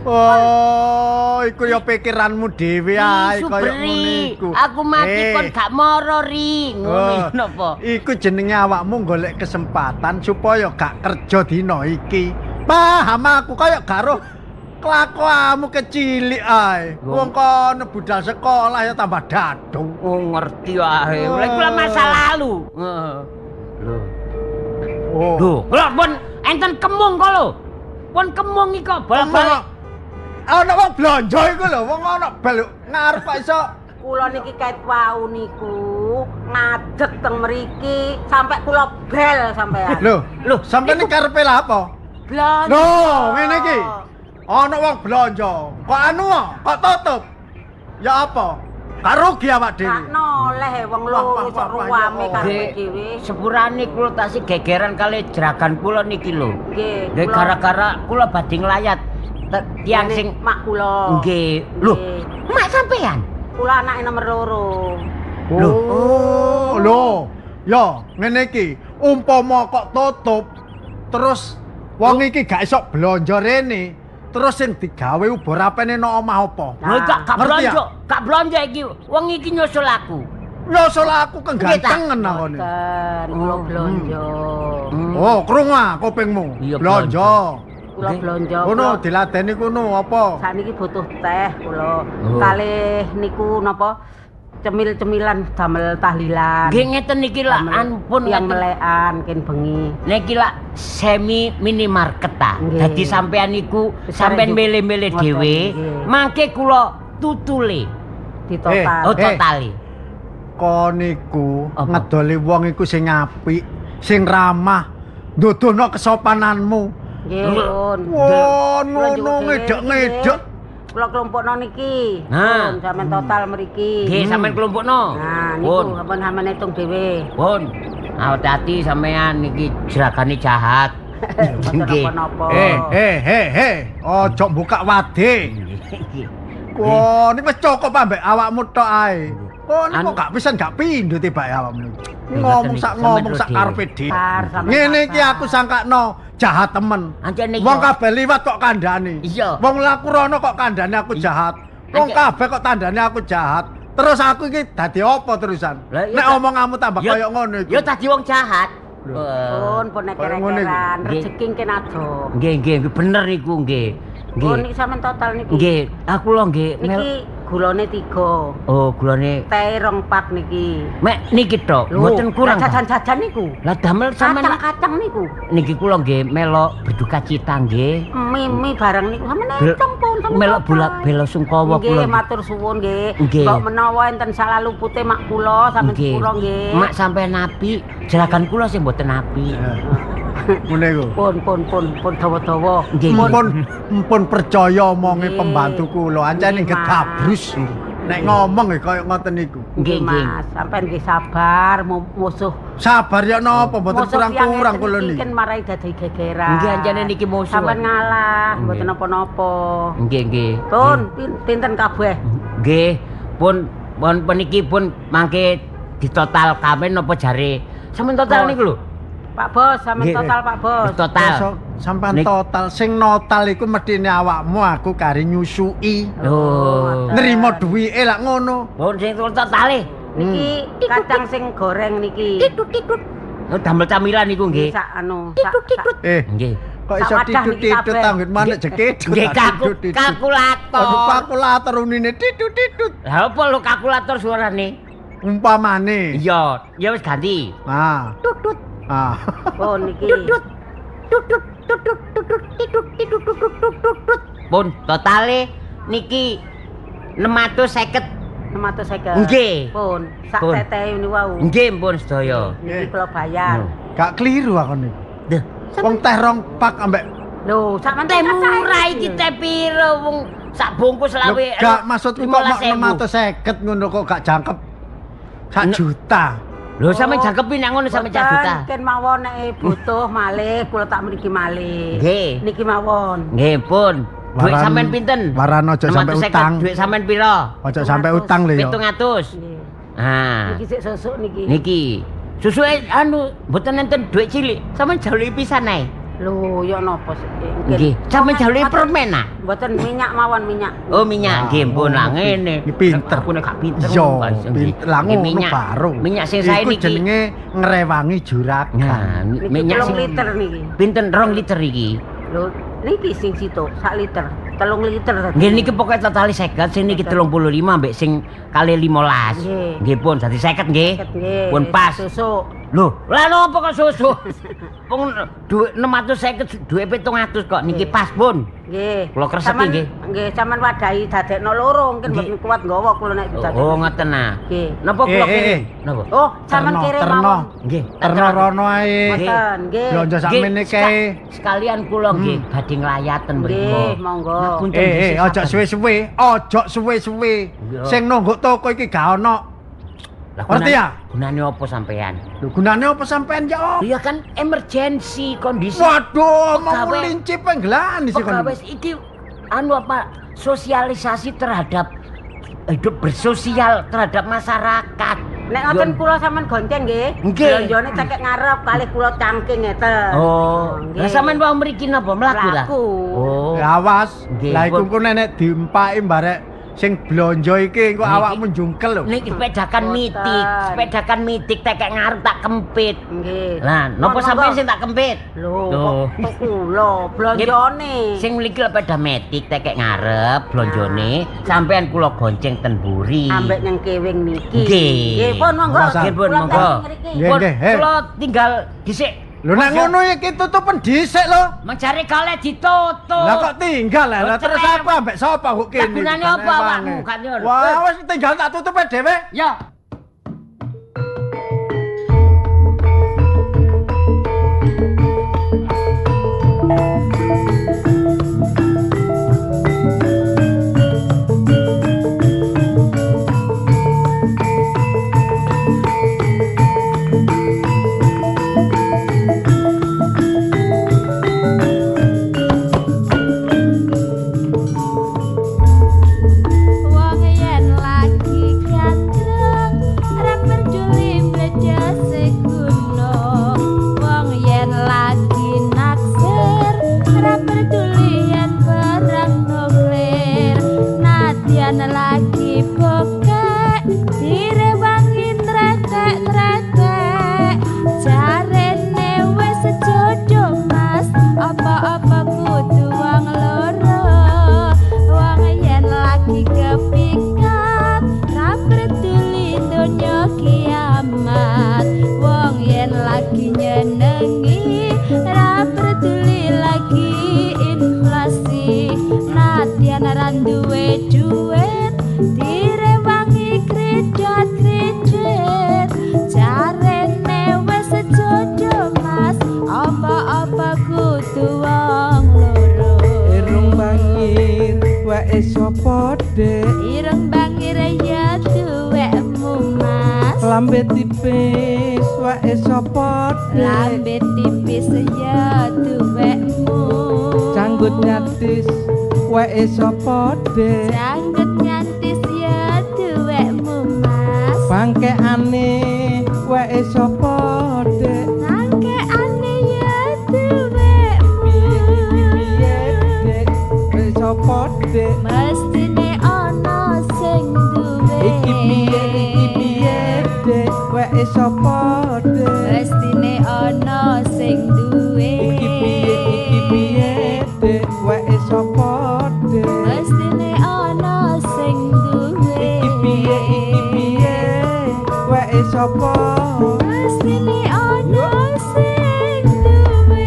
Oh, iku ya pikiranmu dhewe ae kaya ngene iku. Aku mati kon gak moro ri, ngono napa? Iku jenenge awakmu golek kesempatan supaya gak kerja dina iki. Paham aku kaya garo kelakuanmu kecilik ae. Wong kono budal sekolah ya tambah dadung. Oh, ngerti wae. Lha kula masa lalu. Lho, kula pun enten kemung kok lho. Pun kemung iki kok bal-bal. Ana wong blonjo iku lho, wong ana bal ngarep kok iso. Kula niki kait wau niku ngadeg teng mriki sampai kula bel sampean. Lho, sampeyan iki karepe lha apa? Blonjo. Lho, ngene iki. Ana wong blonjo, kok anu kok tutup? Ya apa? Gak rugi awak dhewe. Gak noleh wong loro cok ruwame karepe dhewe. Sepurane kula tasih gegeran kali jeragan kula niki lho. Nggih. Gara-gara kula badhe nglayat tiyang sing mak kula. Nggih. Lho, mak sampean? Kula anake nomor 2. Lho. Ya, ngene iki. Umpama kok tutup terus wong iki gak iso blonjo rene. Terus sing digawe ubur apene nang omah apa? Lho gak blonjo iki. Wong iki nyusul aku. Nyusul aku kegantengen nang ngene. Kula blonjo. Oh, krungu kupingmu. Blonjo. Kula blonjo. Ngono diladeni kono apa? Sakniki butuh teh kula. Kalih niku napa? Cemil-cemilan damel tahlilan. Nggih ngeten niki lak ampun yang melekan ken bengi. Niki lak semi minimarket ta. Dadi sampean niku sampean mele-mele dhewe, mangke kula tutule ditotal. Oh, totali. Kon niku ngedoli wong iku sing apik, sing ramah, nduduhno kesopananmu. Nggih, Pun. Ngono ngedek-ngedek. Kula kelompokno niki. Pun sampean total mriki. Nggih, sampean kelompokno. Nah, niku ampun sampean hitung dhewe. Pun. Hati-hati sampean niki jeragane jahat. Nggih. Ojo buka wade. Wah, niku wis cukup ambek awakmu tok ae. Oh, niku gak pisan gak pindho tibake awakmu. Ngomong sak karepe dhewe. Ngene iki aku sangkakno jahat temen. Wong kabeh liwat kok kandhani. Wong laku rono kok kandhani aku jahat. Wong kabeh kok tandane aku jahat. Terus aku iki dadi apa terusan? Nek omonganmu tambah kaya ngono iki. Ya dadi wong jahat. Pun nek kere-keran rezeki kene ado. Nggih, bener niku nggih. Oh niki sampean total niki. Nggih, aku lho nggih. Niki gulane 3. Oh, gulane. Teh 2 pak niki. Mek niki tok, mboten kurang. Jajan-jajan niku. Lah damel sampean kacang niku. Niki kula nggih melok berduka cita nggih. Mimi barang niku sampean entong pun sampean. Melok bela sungkawa kula. Nggih, matur suwun nggih. Kok menawa enten salah lupute mak kula sampean sepura nggih. Mak sampean apik, jeragan kula sing mboten apik. Ngene iku. Pun dawa-dawa. Mpun percaya omonge pembantu kula, ancene gedabrus. Nek ngomong kaya ngoten niku. Nggih, Mas, sampean nggih sabar, musuh. Sabar ya napa, mboten kurang-kurang kula niki. Mungkin marai dadi gegeran. Nggih, anjane niki musuh. Sampean ngalah, mboten napa-napa. Nggih. Pun pinten kabeh? Nggih, pun niki pun mangke ditotal kamen napa jare. Sampeyan total niku lho. Pak Bos, sampeyan total Pak Bos. Total. Sampeyan total sing notal iku medine awakmu aku kari nyusui. Oh. Nerima duwike lak ngono. Pun sing totale. Niki kacang sing goreng niki. Titut. Oh, damel camilan niku nggih. Sak Nggih. Kok iso titut-titut tanggit manuk jekedut. Nggih kalkulator. Aduh kalkulator unine titut-titut. Lah apa lho kalkulator suarane? Umpamane. Iya, ya wis ganti. Ah. Tutut. Ah. Oh niki. Tutut. Pun totale niki 650. 650. Nggih. Pun sak teteh ini wau. Nggih, pun sedaya. Niki kula bayar. Gak keliru aku niku. Duh, wong teh 2 pak ambek lho, sak teh murah iki teh piro wong sak bungkus lawe. Gak maksudku kok 650 ngono kok gak jangkep. 1 juta. Lho sampe jangkepi nek ngono sampe 1 juta. Ken mawon nek butuh malih kula tak mriki malih. Nggih. Niki mawon. Nggih, pun. Duit sampean pinten? Waran aja sampe utang. Duit sampean piro? Aja sampe utang lho ya. 700. Ah. Niki sik susuk niki. Niki. Susuke anu mboten enten duit cilik. Sampeyan jaluki pisan ae. Lho, ya napa sih? Nggih, sampeyan jaluki permen ah. Mboten minyak mawon minyak. Oh, minyak nggih pun lah ngene. Iki pinter. Aku nek gak pinter. Yo, pinter lah ngono baru. Minyak sing sae niki jenenge ngrewangi juragan. Nah, minyak sing liter niki. Pinten 2 liter iki. Lho, niki sing situ 1 liter. 3 liter. Nggih niki pokoke total 50, sing niki 35 ambek sing kali 15. Nggih pun dadi 50 nggih. Pun pas. Susuk. Lho, lah napa kok susu? Pung dhuwit 650 dhuwit 700 kok niki pas pun. Nggih. Kula kreseki nggih. Nggih, sampean wadahi dadekno loro mungkin mboten kuat nggawa kula nek dadekno. Oh, ngoten nah. Nggih. Napa kula kene? Napa? Oh, sampean kere mawon. Nggih. Terno rono ae. Ngoten, nggih. Blonjo sakmene kae. Sekalian kula nggih badhe nglayaten mriku. Nggih, monggo. Aja suwe-suwe, aja suwe-suwe. Sing nunggu toko iki gak ono. Ngerti ya? Gunane apa sampean? Lho gunane apa sampean ya? Iya kan emergency kondisi. Waduh, mau lincip penggelan iki kon. Wis iki anu apa sosialisasi terhadap hidup bersosial terhadap masyarakat. Nek ngoten kula sampean gonceng nggih. Blonjone cekek ngarep kalih kula cangking ngeten. Oh, lah sampean wae mriki napa mlaku ta? Oh, awas. Lah iku ku nek diempaki barek sing blonjo iki engko awakmu njungkel lho. Niki sepedakan mitik tekek ngarep tak kempit. Nggih. Lah, napa sampean sing tak kempit? Lho, kok kula blonjone. Sing mliki sepeda metik tekek ngarep blonjone, sampean kula gonceng ten mburi. Ambek nyang kewing niki. Nggih. Pun monggo. Nggih, pun monggo. Nggih, kula tinggal dhisik. Lho nek ngono iki tutupen dhisik lho. Mencari kale ditutup. Lah kok tinggal lah terus apa ambek sapa kok kene. Gunane apa awakmu kan ngono. Wah, wis tinggal tak tutupe dhewe. Ya. Wong yen lagi gandrung Dek. Ireng bangir ya duwekmu Mas. Lambe tipis wae sapa Dek. Lambe tipis ya duwekmu. Canggut nyatis wae sapa Dek. Janggut nyantis ya duwekmu Mas. Bangkeane wae sapa Dek. Bangkeane ya duwekmu. Piye Dek wae sapa Dek. Mestine ana sing duwe. Iki piye Dek wae sapa Dek. Mestine ana sing duwe. Iki piye Dek wae sapa Dek. Mestine ana sing duwe. Iki piye wae sapa. Mestine ana sing duwe.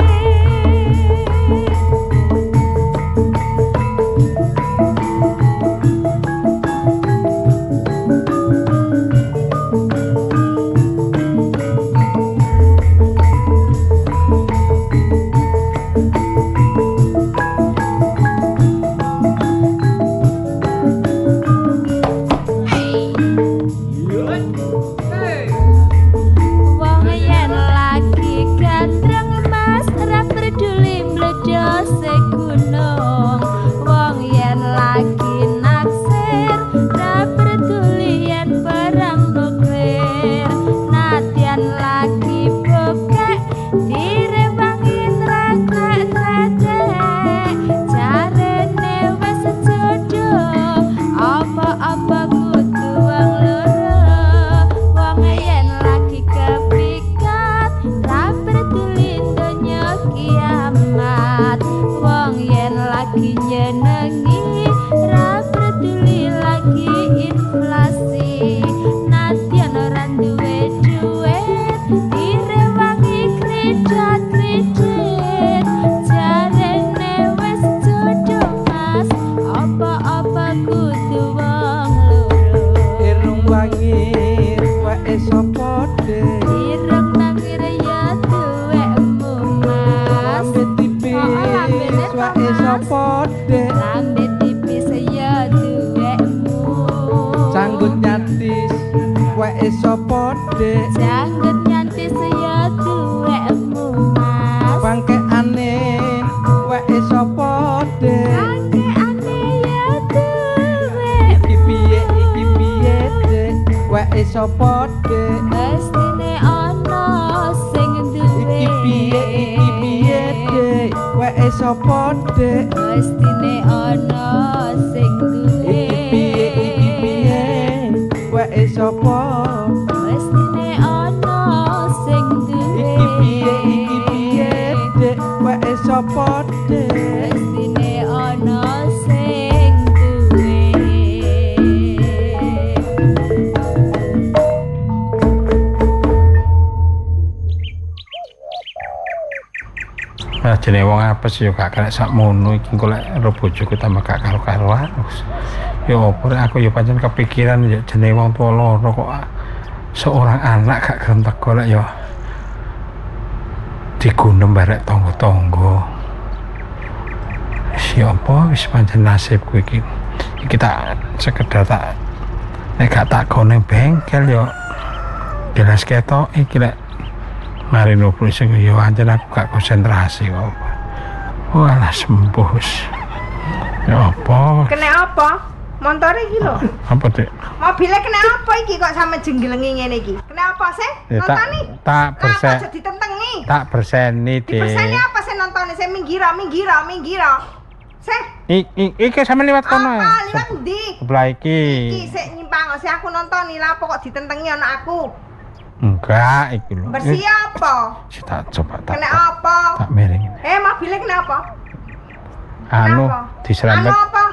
Wong yen lagi gandreng Mas ora peduli mledose gunung. Wong yen lagi naksir ora peduli yen perang nuklir. Nadyan lagi bokek direwangi trek-trek. Jarene wis jodoh apa-apa kudu wong loro. Wong yen lagi kepikat ra peduli donya kiamat. Wong yen lagi nyenengi ra peduli lagi inflasi. Nadyan ora duwe duit direwangi kredit. Jarene wis jodoh Mas apa-apa kudu wong loro. Irung bangir wae sapa Dek. Ireng bangir ya duwekmu Mas. Lambe tipis wae sapa Dek. Lambe tipis ya duwekmu. Canggut nyatis wae sapa Dek. Janggut nyantis ya duwekmu Mas. Bangkeane wae sapa Dek. Bangkeane ya duwekmu. Iki piye Dek wae sapa Dek. Mestine ana sing duwe. Iki piye Dek wae sapa Dek. Mestine ana sing duwe. Iki piye wae sapa. Mestine ana sing duwe. Iki piye Dek wae sapa Dek. Mestine ana sing duwe. Jenenge wong apes ya gak kena sakmono iki engko lek ro bojoku tambah gak karo-karoan. Ya opo rek aku ya pancen kepikiran ya jenenge wong tuwa loro kok seorang anak gak gelem teko lek ya digunem barek tangga-tangga. Siapa wis pancen nasibku iki. Iki tak sekedar tak nek gak tak go ning bengkel ya jelas ketok iki lek mari nopo sing ya pancen aku gak konsentrasi kok. Walah sembuh wis. Ya apa? Kena apa? Montore iki lho. Apa, Dik? Mobilnya kena apa iki kok sampe jenggelengi ngene iki? Kena apa sih? Ya, Nontoni. tak bersen. Aja ditentengi. Tak berseni, Dik. Diberseni apa sih nontone? Saya minggiro. Sih. Iki sampe liwat kono ya. Apa liwat ndi? Sebelah iki. Iki sik nyimpang sih aku nontoni lah kok ditentengi anak aku. Enggak, iki lho. Bersih apa? Tak coba tak. Kena apa? Tak miring. Mobilnya kena apa? Anu Kenapa? diserempet. Anu apa?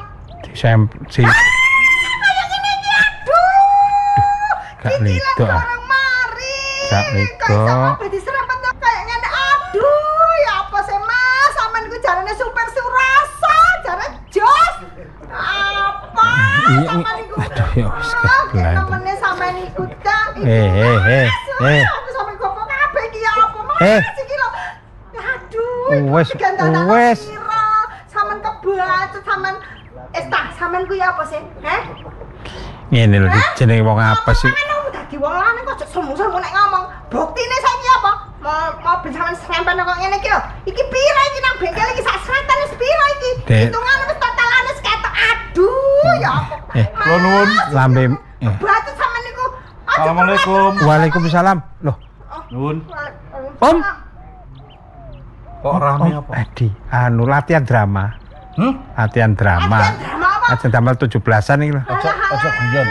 Si Kayak gini iki aduh. gak lido ah. Orang mari. Gak lido. Kayak diserempet kayak ngene aduh ya apa sih Mas? Sampean ku jarane super surasa, jare jos. Apa? Iya, Sampean iku. aduh ya wis kebelan. Namanya sampean iku dak. Aku sampe gopo kabeh iki ya apa Mas iki lho. Aduh. Wes. Sampean kebacut sampean sampean kuwi apa sih? Heh? Ngene lho jenenge wong apa sih? Ngono dadi wong lanang kok sombong-sombong nek ngomong. Buktine saiki apa? Mobil sampean serempet kok ngene iki lho. Iki pira iki nang bengkel iki sak sreten wis pira iki? Hitungane wis totalane seketok. Aduh, ya apa? Kula nuwun Lambe. Batu sampean niku. Assalamualaikum. Waalaikumsalam. Loh, Nuwun. Om. Kok rame apa? Adi, anu latihan drama. Latihan drama. Latihan drama 17-an iki lho. Aja guyon.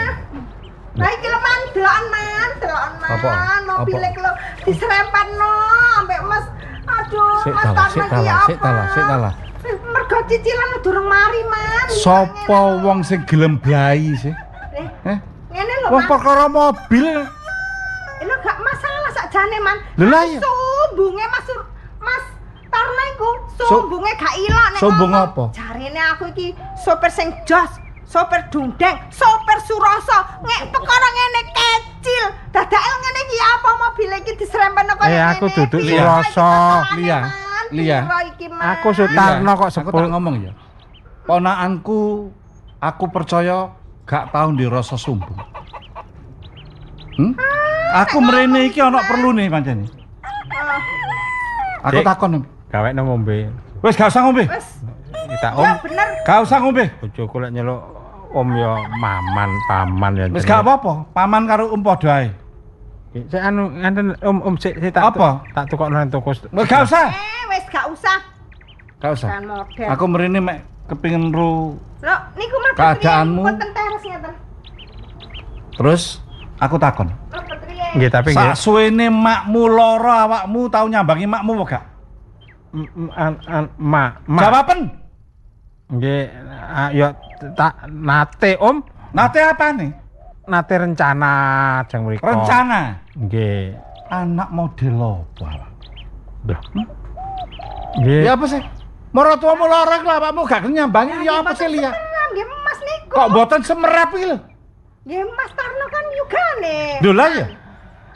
Lah iki lho man, delokan man. Apa? Mobil iki lho diserempetno ambek Mas. Aduh, Sik Mas talah. Mergo cicilan durung mari man. Sopo wong sing gelem blai sih? Ngene lho. Wong perkara mobil. Lho gak masalah sakjane man. Lho lah ya. Sumbunge Mas Tarno iku sumbunge gak ilok nek. Sumbung apa? Jarine aku iki sopir sing jos, sopir dundeng, sopir Suroso. Nek perkara ngene kecil, dadake ngene iki apa mobil iki diserempetno kaya ngene. Aku duduk Suroso, Lia. Aku Sutarno kok Aku tak ngomong ya. Ponakanku aku percaya gak tau ndirasa sumbung. Aku mrene iki ana perlu nih pancen. Aku takon. Gawekno ngombe. Wis gak usah ngombe. Wis. Kita Om. Bener. Gak usah ngombe. Bojoku lek nyeluk Om ya paman ya. Wis gak apa-apa. Paman karo padha ae. Sik anu ngenten Om sik tak apa? Tak tukokno nang toko. Wis gak usah. Wis gak usah. Gak usah. Kan model. Aku mrene mek kepengin ro Lho, niku mlebu keadaanmu. wonten teras ngeten. Terus aku takon. Nggih, tapi nggih. Sak suwene makmu lara awakmu tau nyambangi makmu apa gak? Jawaben. Nggih, ya tak nate Om. Nate apane? Nate rencana jang mriko. Rencana. Nggih. Anak model apa awak? Lho. Nggih. Ya apa sih? Maratuamu lara lho awakmu gak nyambangi ya apa sih Lia? Nggih Mas niku. Kok mboten semerap iki lho? Nggih Mas Tarno kan yugane. Lho lah ya.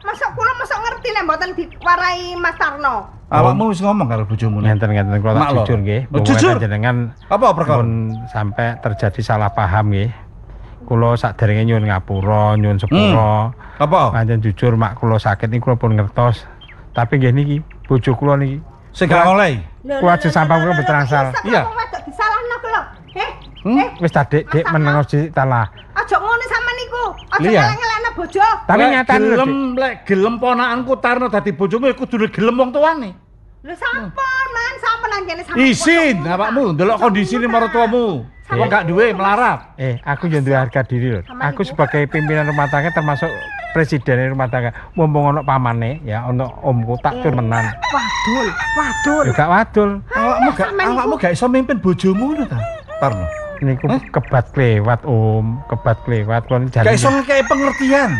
Masa kula ngerti nek mboten diwarai Mas Tarno. Awakmu wis ngomong karo bojomu. Ngenten kula tak jujur nggih. Jujur Jenengan apa perkara? Sampai terjadi salah paham nggih. Kula sakderenge nyuwun ngapura, nyuwun sepura. Apa? Pancen jujur mak kula sakit niku kula pun ngertos. Tapi nggih niki bojo kula niki sing gak oleh. Kula aja sampang kula beterangsal. Iya. Wedok disalahno ku lho. Wis ta Dik meneng sithik talah. Aja ngono sampean niku. Aja Iya. ngelek-ngelekno bojo. Tapi nyatane lek gelem ponakanku Tarno dadi bojomu ya kudu gelem wong tuane. Lho sampun, Man, sampun nang kene sampean. Isin awakmu ndelok kondisine maratuamu. Wong gak duwe melarat. Aku yo duwe harga diri lho. Aku sebagai pimpinan rumah tangga termasuk presiden rumah tangga. Mumpung ono pamane ya ono omku tak temenan. Wadul. Yo gak wadul. Awakmu gak iso mimpin bojomu lho ta, Tarno. Niku kebat klewat Om, kebat klewat kula jane. Gak iso ngekei pengertian.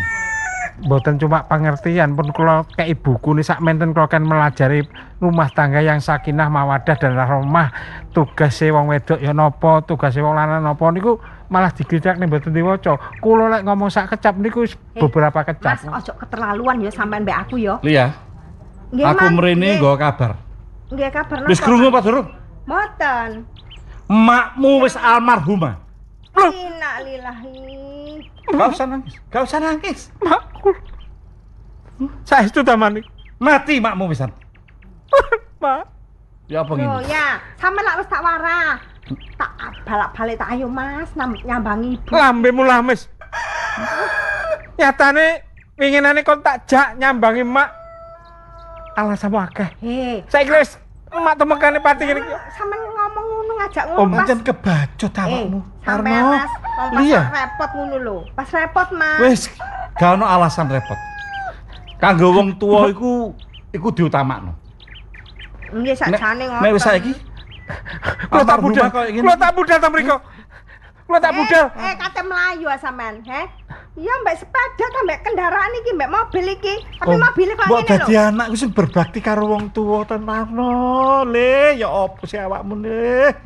Mboten cuma pengertian pun kula kei buku nih sak menten kula kan melajari rumah tangga yang sakinah mawadah dan rahmah. Tugase wong wedok ya napa, tugase wong lanang napa niku malah digridak nih mboten diwaca. Kula lek ngomong sak kecap niku beberapa kecap. Mas, ojo keterlaluan ya sampean mbek aku ya. Lia. Aku mrene nggawa kabar. Nggih kabar napa? Wis krungu apa durung? Mboten. Makmu wis almarhumah. Innalillahi. Gak usah nangis. Makku. Saestu ta manik. Mati makmu wisan. Mak. Ya apa ngene? Oh ya, sampean lak wis tak warah. Tak balak-balik tak ayo Mas nyambangi ibu. Lambemu lames. Nyatane winginane kon tak jak nyambangi mak. Alasanmu akeh. Saiki wis emak temekane pati kene. Sampeyan ngomong ngono ngajak Oh, ngono. Pancen kebacut awakmu. Sampeyan Mas, Iya. repot ngono lho. Pas repot Mas. Wis gak ono alasan repot. Kanggo wong tuwa iku diutamakno. Nggih sakjane ngoten. Nek wis saiki Kula tak budal. Kula tak budal ta mriko. Kula tak budal. Kate mlayu sampean, Iya mbak sepeda ta mbak kendaraan iki mbak mobil iki. Tapi mobil kok ngene lho. Mbok dadi anak wis berbakti karo wong tuwa tenarno. Le, ya opo sih awakmu le?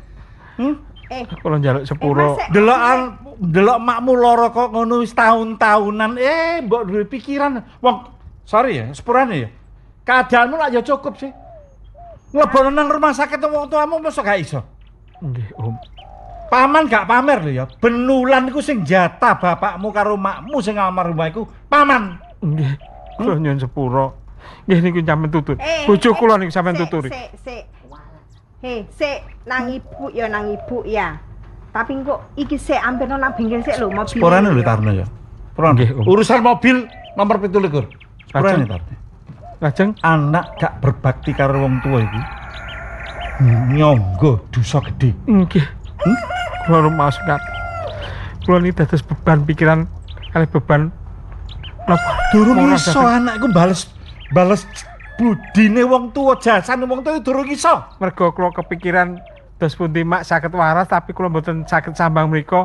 Kula njaluk sepuro. Delok makmu lara kok ngono wis tahun-tahunan. Mbok duwe pikiran. Wong sorry ya, sepurane ya. Keadaanmu lak ya cukup sih. Nglebono nang rumah sakit wong tuamu mosok gak iso. Nggih, Om. Paman gak pamer lho ya. Benulan iku sing jatah bapakmu karo makmu sing almarhumah iku paman. Nggih. Kula nyuwun sepura. Nggih niku sampean tutur. Bojo kula niku sampean tuturi. Sik nang ibu ya. Tapi kok iki sik ampirno nang bengkel sik lho mobil. Sepurane lho Tarno ya. Nggih. Urusan mobil nomor 17. Sepurane Tarno. Lajeng anak gak berbakti karo wong tua iki. Nyonggo dosa gedhe. Nggih. Kula rumaos kat. Kula niki dados beban pikiran kali beban napa durung iso anakku bales budine wong tua, jasane wong tua durung iso. Mergo kula kepikiran dos pundi mak saged waras tapi kula mboten saged sambang mriku.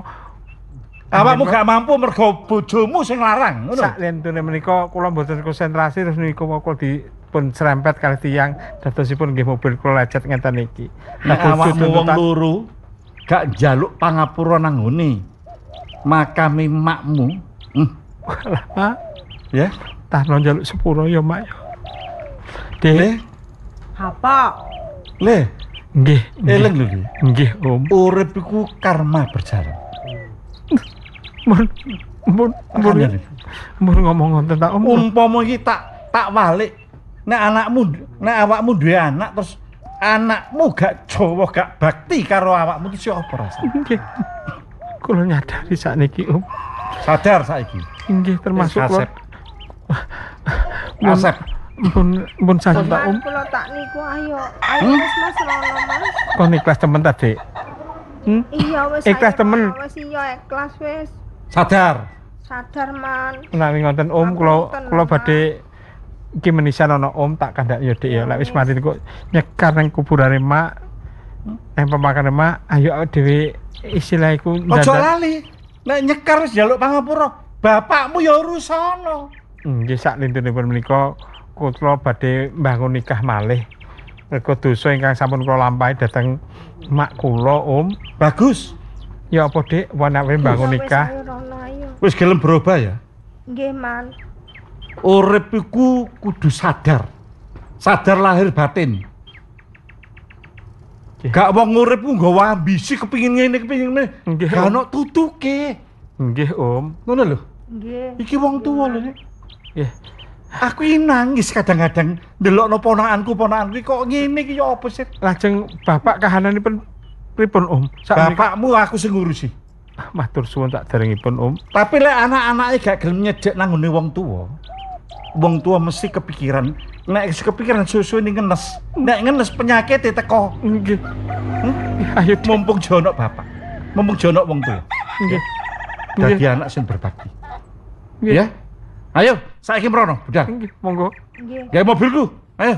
Awakmu gak mampu mergo bojomu sing larang, ngono. Sak lentune menika kula mboten konsentrasi terus niku kula dipun serempet kalih tiyang dadosipun nggih mobil kula lecet ngeten iki. Nek awakmu wong loro gak njaluk pangapura nang ngene makame makmu. Mak, ya, Tarno njaluk sepura ya mak ya. Dek. Apa? Le. Nggih. Eling lho iki. Nggih, Om. Urip iku karma berjalan. Mun ngomong ngoten ta Om. Umpama iki tak walik. Nek awakmu duwe anak terus anakmu gak Jawa gak bakti karo awakmu iki apa rasane? Nggih. Kula nyadari sakniki Om. Sadar saiki. Nggih termasuk kula. Asep. Mun saja tak Om. Kula tak niku ayo wis Mas rono Mas. Kon ikhlas temen ta, Dik? Iya wis. Ikhlas temen. Wis iya ikhlas wis. Sadar Man. Menawi ngoten Om kula badhe iki menisan ana Om tak kandhak ya Dik ya. Lek wis mati kok nyekar nang kuburane mak. Nang pemakane mak, ayo dhewe istilah iku ojo lali. Nek nyekar wis njaluk pangapura, bapakmu ya urusana. Nggih sak lintunipun menika kula badhe mbangun nikah malih. Mergo dosa ingkang sampun kula lampahi dhateng mak kula, Om. Bagus. Ya apa, Dik? Wanake mbangun nikah. Wis gelem berubah ya? Nggih, Man. Urip iku kudu sadar. Sadar lahir batin. Gak wong urip ku nggawa ambisi kepengin ngene kepengin ngene. Gak ono tutuke. Nggih, Om. Ngono lho. Nggih. Iki wong tuwa lho. Nggih. Aku iki nangis kadang-kadang ndelokno ponakanku iki kok ngene iki ya apa sih? Lajeng bapak kahananipun pripun, Om? Bapakmu aku sing ngurusi. Matur suwun tak derengipun, Om. Tapi lek anak-anake gak gelem nyedhek nang ngene wong tuwa mesti kepikiran. Nek kepikiran susu ini ngenes. Nek ngenes penyakit teko. Nggih. Ayo mumpung jono bapak. Mumpung jono wong tuwa. Nggih. Dadi anak sing berbakti. Ya. Ayo, saiki mrono, budal. Nggih, monggo. Nggih. Gawe mobilku. Ayo.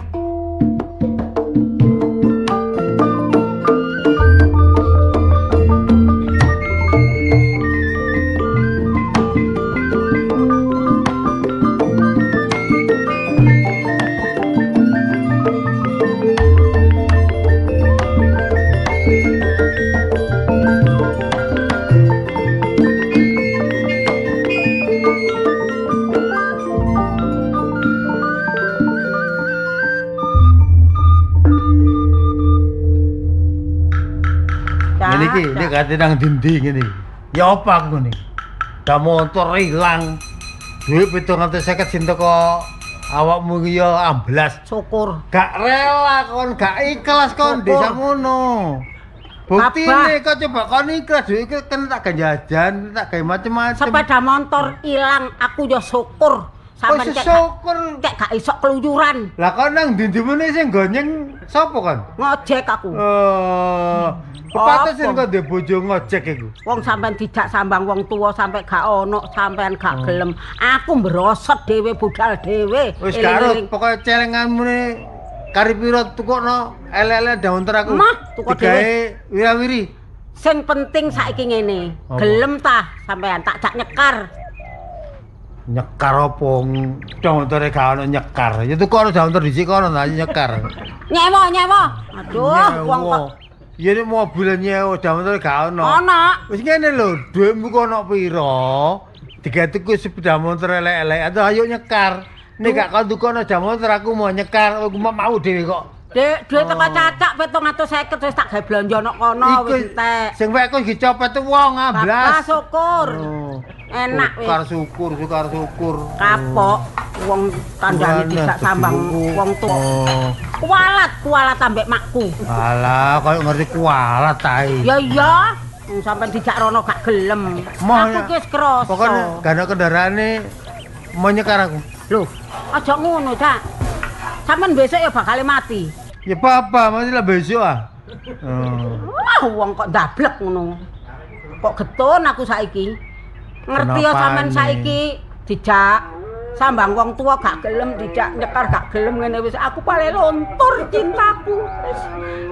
Ini kate nang dinding ngene. Ya apa aku ngene. Da motor ilang. Duit 750 sing teko awakmu iki ya amblas. Syukur. Gak rela kon, gak ikhlas kon desa ngono. Buktine kok coba kon ikhlas duit iki kan tak jajan, tak gawe macam-macam. Sepeda motor ilang aku ya syukur. Sampeyan syukur kek gak iso keluyuran. Lah kon nang dindimune sing gonyeng sapa kon? Ngojek aku. Kepates sing kok ndek bojo ngojek iku. Wong sampean dijak sambang wong tuwa sampe gak ono, sampean gak gelem. Aku mbrosot dhewe budal dhewe. Wis karo pokoke celenganmu kari piro tukokno elek-elek daunter aku. Mah, tuku dhewe. Wirawiri. Sing penting saiki ngene, gelem ta sampean tak jak nyekar. Nyekar apa? Dauntere gak ono nyekar. Ya tukokno daunter dhisik kono ta nyekar. Nyewa. Aduh, wong kok ya nek mobil nyewa daunter gak ono. Ono. Wis ngene lho, dhuwitmu kok ono piro? Digateku sepeda motor elek-elek. Ayo nyekar. Nek gak kon tukokno sepeda motor aku mau nyekar, aku mau dhewe kok Dek, duit teko cacak 750 wis tak gawe blanja nok kono wis entek. Sing wekku dicopet wong Bapak 12. syukur. Enak wis. Syukur. Kapok wong kandhane dijak sambang wong tuwa. Kualat ambek makku. Alah, koyo ngerti kualat ta iki. Ya iya. Sampai dijak rono gak gelem. Aku ki wis krasa. Pokoke gak ana kendaraane mau nyekar aku. Loh, aja ngono, Cak. Sampeyan besok ya bakal mati. Ya apa, mati lah besok ah. Wah, wong kok ndablek ngono. Kok getun aku saiki. Ngerti ya sampean saiki dijak sambang wong tua gak gelem, dijak nyekar gak gelem ngene wis aku paling lontur cintaku.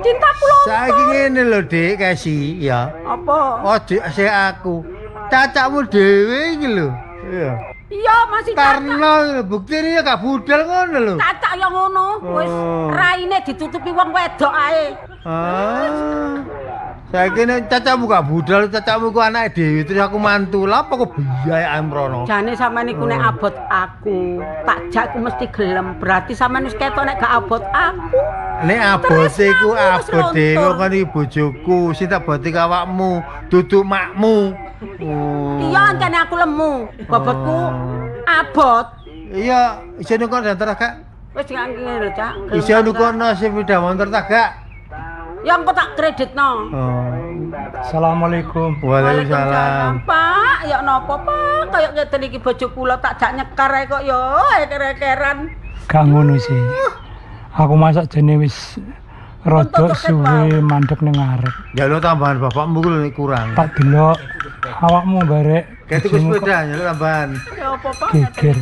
Cintaku lontur. Saiki ngene lho, Dik, Kasi ya. Apa? Ojo sik aku. Cacakmu dhewe iki lho. Iya. Iya, masih karena buktine ya gak budal ngono lho. Cacak ya ngono. Wis raine ditutupi wong wedok ae. Saiki nek cacakmu gak budal, cacakmu ku anake dhewe terus aku mantu. Lah apa kok biaya amrono? Jane sampean niku nek abot aku, tak jak ku mesti gelem. Berarti sampean wis ketok nek gak abot aku. Nek abot iku abot dhewe kan iki bojoku, sing tak boti awakmu, duduk makmu. Iya, ancane aku lemu. Bobotku abot. Iya, iso nukon dantar gak? Wis gak ngene lho, Cak. Iso nukono sepeda motor ta gak? Ya engko tak kreditno. Assalamualaikum. Waalaikumsalam. Pak, ya napa, Pak? Kayak ngeten iki bojo kula tak jak nyekar ae kok ya kerekeran. Gak ngono sih. Aku masak jene wis rada suwe mandek ning ngarep. Ya lo tambahan bapakmu ku nek kurang. Tak delok awakmu barek. Kayak tuku sepeda ya lo tambahan. Ya apa, Pak? Geger.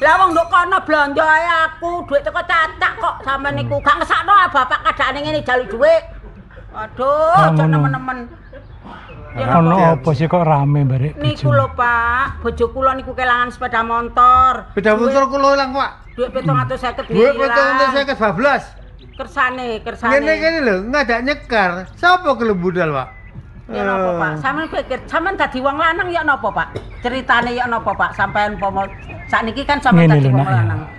Lah wong nduk kono blanja ae aku, duit teko cacak kok sampean niku gak ngesakno bapak kadane ngene jalu dhuwit. Aduh, aja nemen-nemen. Ono apa sih kok rame barek? Niku lho, Pak, bojo kula niku kelangan sepeda motor. Sepeda motor kula ilang, Pak. Duit 750 duit 750 bablas. Kersane. Ngene lho, ngajak nyekar. Sapa gelem budal, Pak? Ya napa, Pak? Sampeyan pikir sampeyan dadi wong lanang ya napa, Pak? Ceritane ya napa, Pak? Sampeyan pomo sakniki kan sampeyan dadi wong lanang.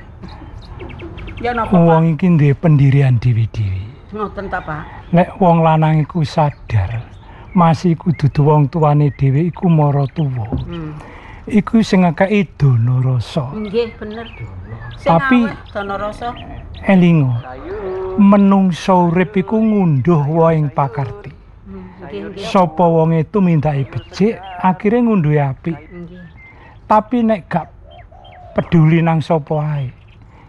Ya napa, Pak? Wong iki duwe pendirian dhewe-dhewe. Ngoten ta, Pak? Nek wong lanang iku sadar masih iku dudu wong tuane dhewe iku mara tuwa. Iku sing ngakei dono rasa. Nggih, bener. Tapi dono rasa elingo. Menungso urip iku ngunduh wae ing pakarti. Sapa wong itu mindake becik, akhire ngunduhe apik. Tapi nek gak peduli nang sapa ae,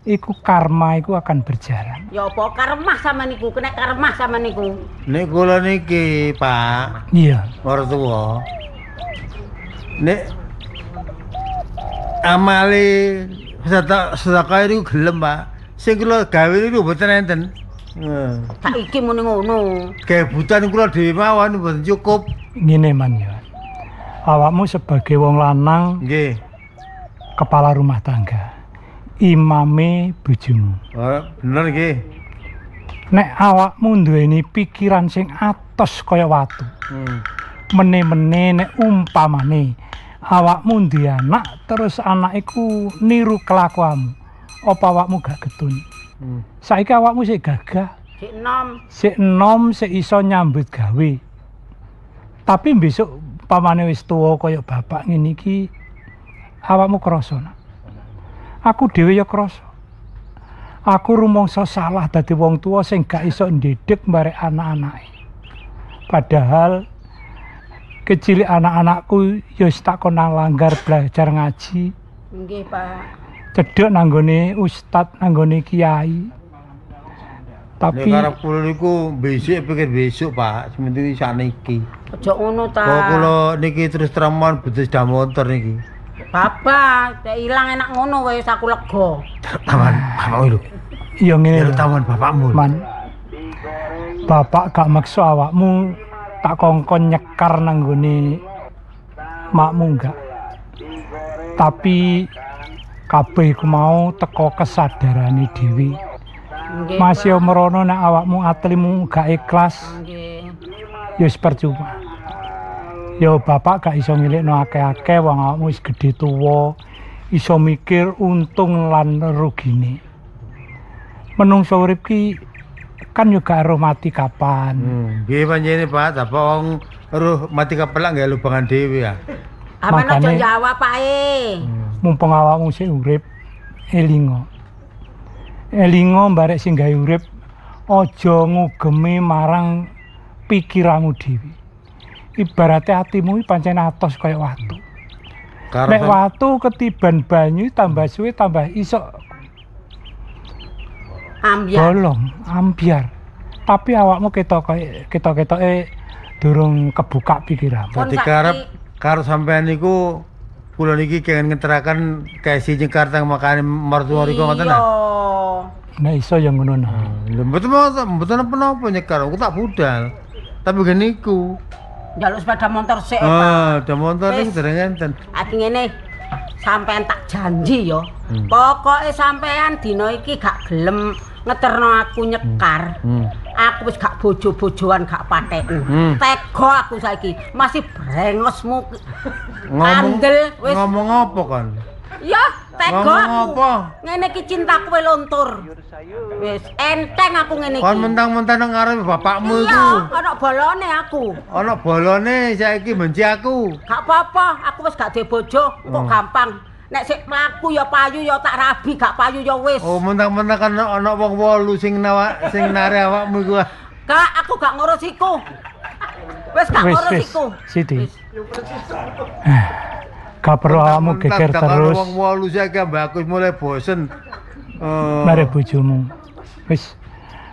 iku karma iku akan berjalan. Ya apa karmah sama niku, kena karmah sama niku. Nek kula niki, Pak. Iya. Mertua. Nek amale sedekah niku gelem, Pak. Sing kula gawe niku mboten enten. Saiki muni ngono. Kebutuhan kula dhewe mawon mboten cukup. Ngene man ya. Awakmu sebagai wong lanang, nggih, kepala rumah tangga. Imame bojomu. Oh, bener nggih. Nek awakmu duweni pikiran sing atos kaya watu. Mene-mene nek umpamane awakmu duwe anak terus anak iku niru kelakuanmu. Apa awakmu gak getun? Saiki awakmu sik gagah. Sik enom sik iso nyambut gawe. Tapi besok pamane wis tuwa kaya bapak ngene iki awakmu krasa. Aku dhewe ya krasa. Aku rumangsa salah dadi wong tuwa sing gak iso ndhedhek barek anak-anake. Padahal kecil anak-anakku ya wis tak kon nang langgar belajar ngaji. Nggih, Pak. Cedhek nanggone ustad, nanggone kiai. Tapi karep kula niku besok pikir besok, Pak, sementing sakniki. Aja ngono ta. Kok kula niki terus treman bedes dah motor niki. Bapak, nek ilang enak ngono wis aku lega. Taman, bapakmu lho. Iya ngene lho. Taman bapakmu. Man. Bapak gak maksa awakmu tak kongkon nyekar nang gone makmu enggak. Tapi kabeh iku mau teko kesadarane dhewe. Masih merono nek awakmu atlimu gak ikhlas. Nggih. Ya wis percuma. Ya bapak gak iso ngilikno akeh-akeh wong awakmu wis gedhe tuwa, iso mikir untung lan rugine. Menungso urip ki kan juga roh mati kapan. Nggih panjenengan Pak, apa wong roh mati kepelak nggak lubangan dhewe ya. Aman aja Makane- jawab Pak Mumpung awakmu sing urip elingo. Elingo barek sing gawe urip aja ngugemi marang pikiranmu dhewe. Ibarate atimu iki pancen atos kaya watu. Nek watu ketiban banyu tambah suwe tambah iso bolong, ambiar. Tapi awakmu ketok-ketoke durung kebuka pikiranmu. Dadi karo sampean niku kula niki kenging ngeteraken kaisi Jakarta makane mertua niku ngoten ta. Nek iso ya ngono nah. Lha mboten napa-napa nyekar, aku tak budal. Tapi ngene iku. Njaluk sepeda motor sik, Sepeda motor niku dereng enten. Aki ngene, sampean tak janji ya. Pokoke sampean dina iki gak gelem ngeterno aku nyekar. Aku wis gak bojo-bojoan gak pateken. Tego aku saiki, masih brengosmu. Andel wis ngomong apa kan? Ya, tego Ngomong aku. apa? Ngene iki cintaku wis luntur. Wis enteng aku ngene iki. Kon mentang-mentang nang ngarepe bapakmu iku. Iya, ana bolone aku. Ana bolone saiki benci aku. Gak apa-apa, aku wis gak duwe bojo, kok gampang. Nek sik mlaku ya payu ya tak rabi, gak payu ya wis. Oh, mentang-mentang kan ana wong 8 sing nare awakmu iku. Gak, aku gak ngurus iku. Wis gak ngurus iku. Siti. Gak perlu awakmu geger terus. Wong 8 saiki ambek aku mulai bosen. Mare bojomu. Wis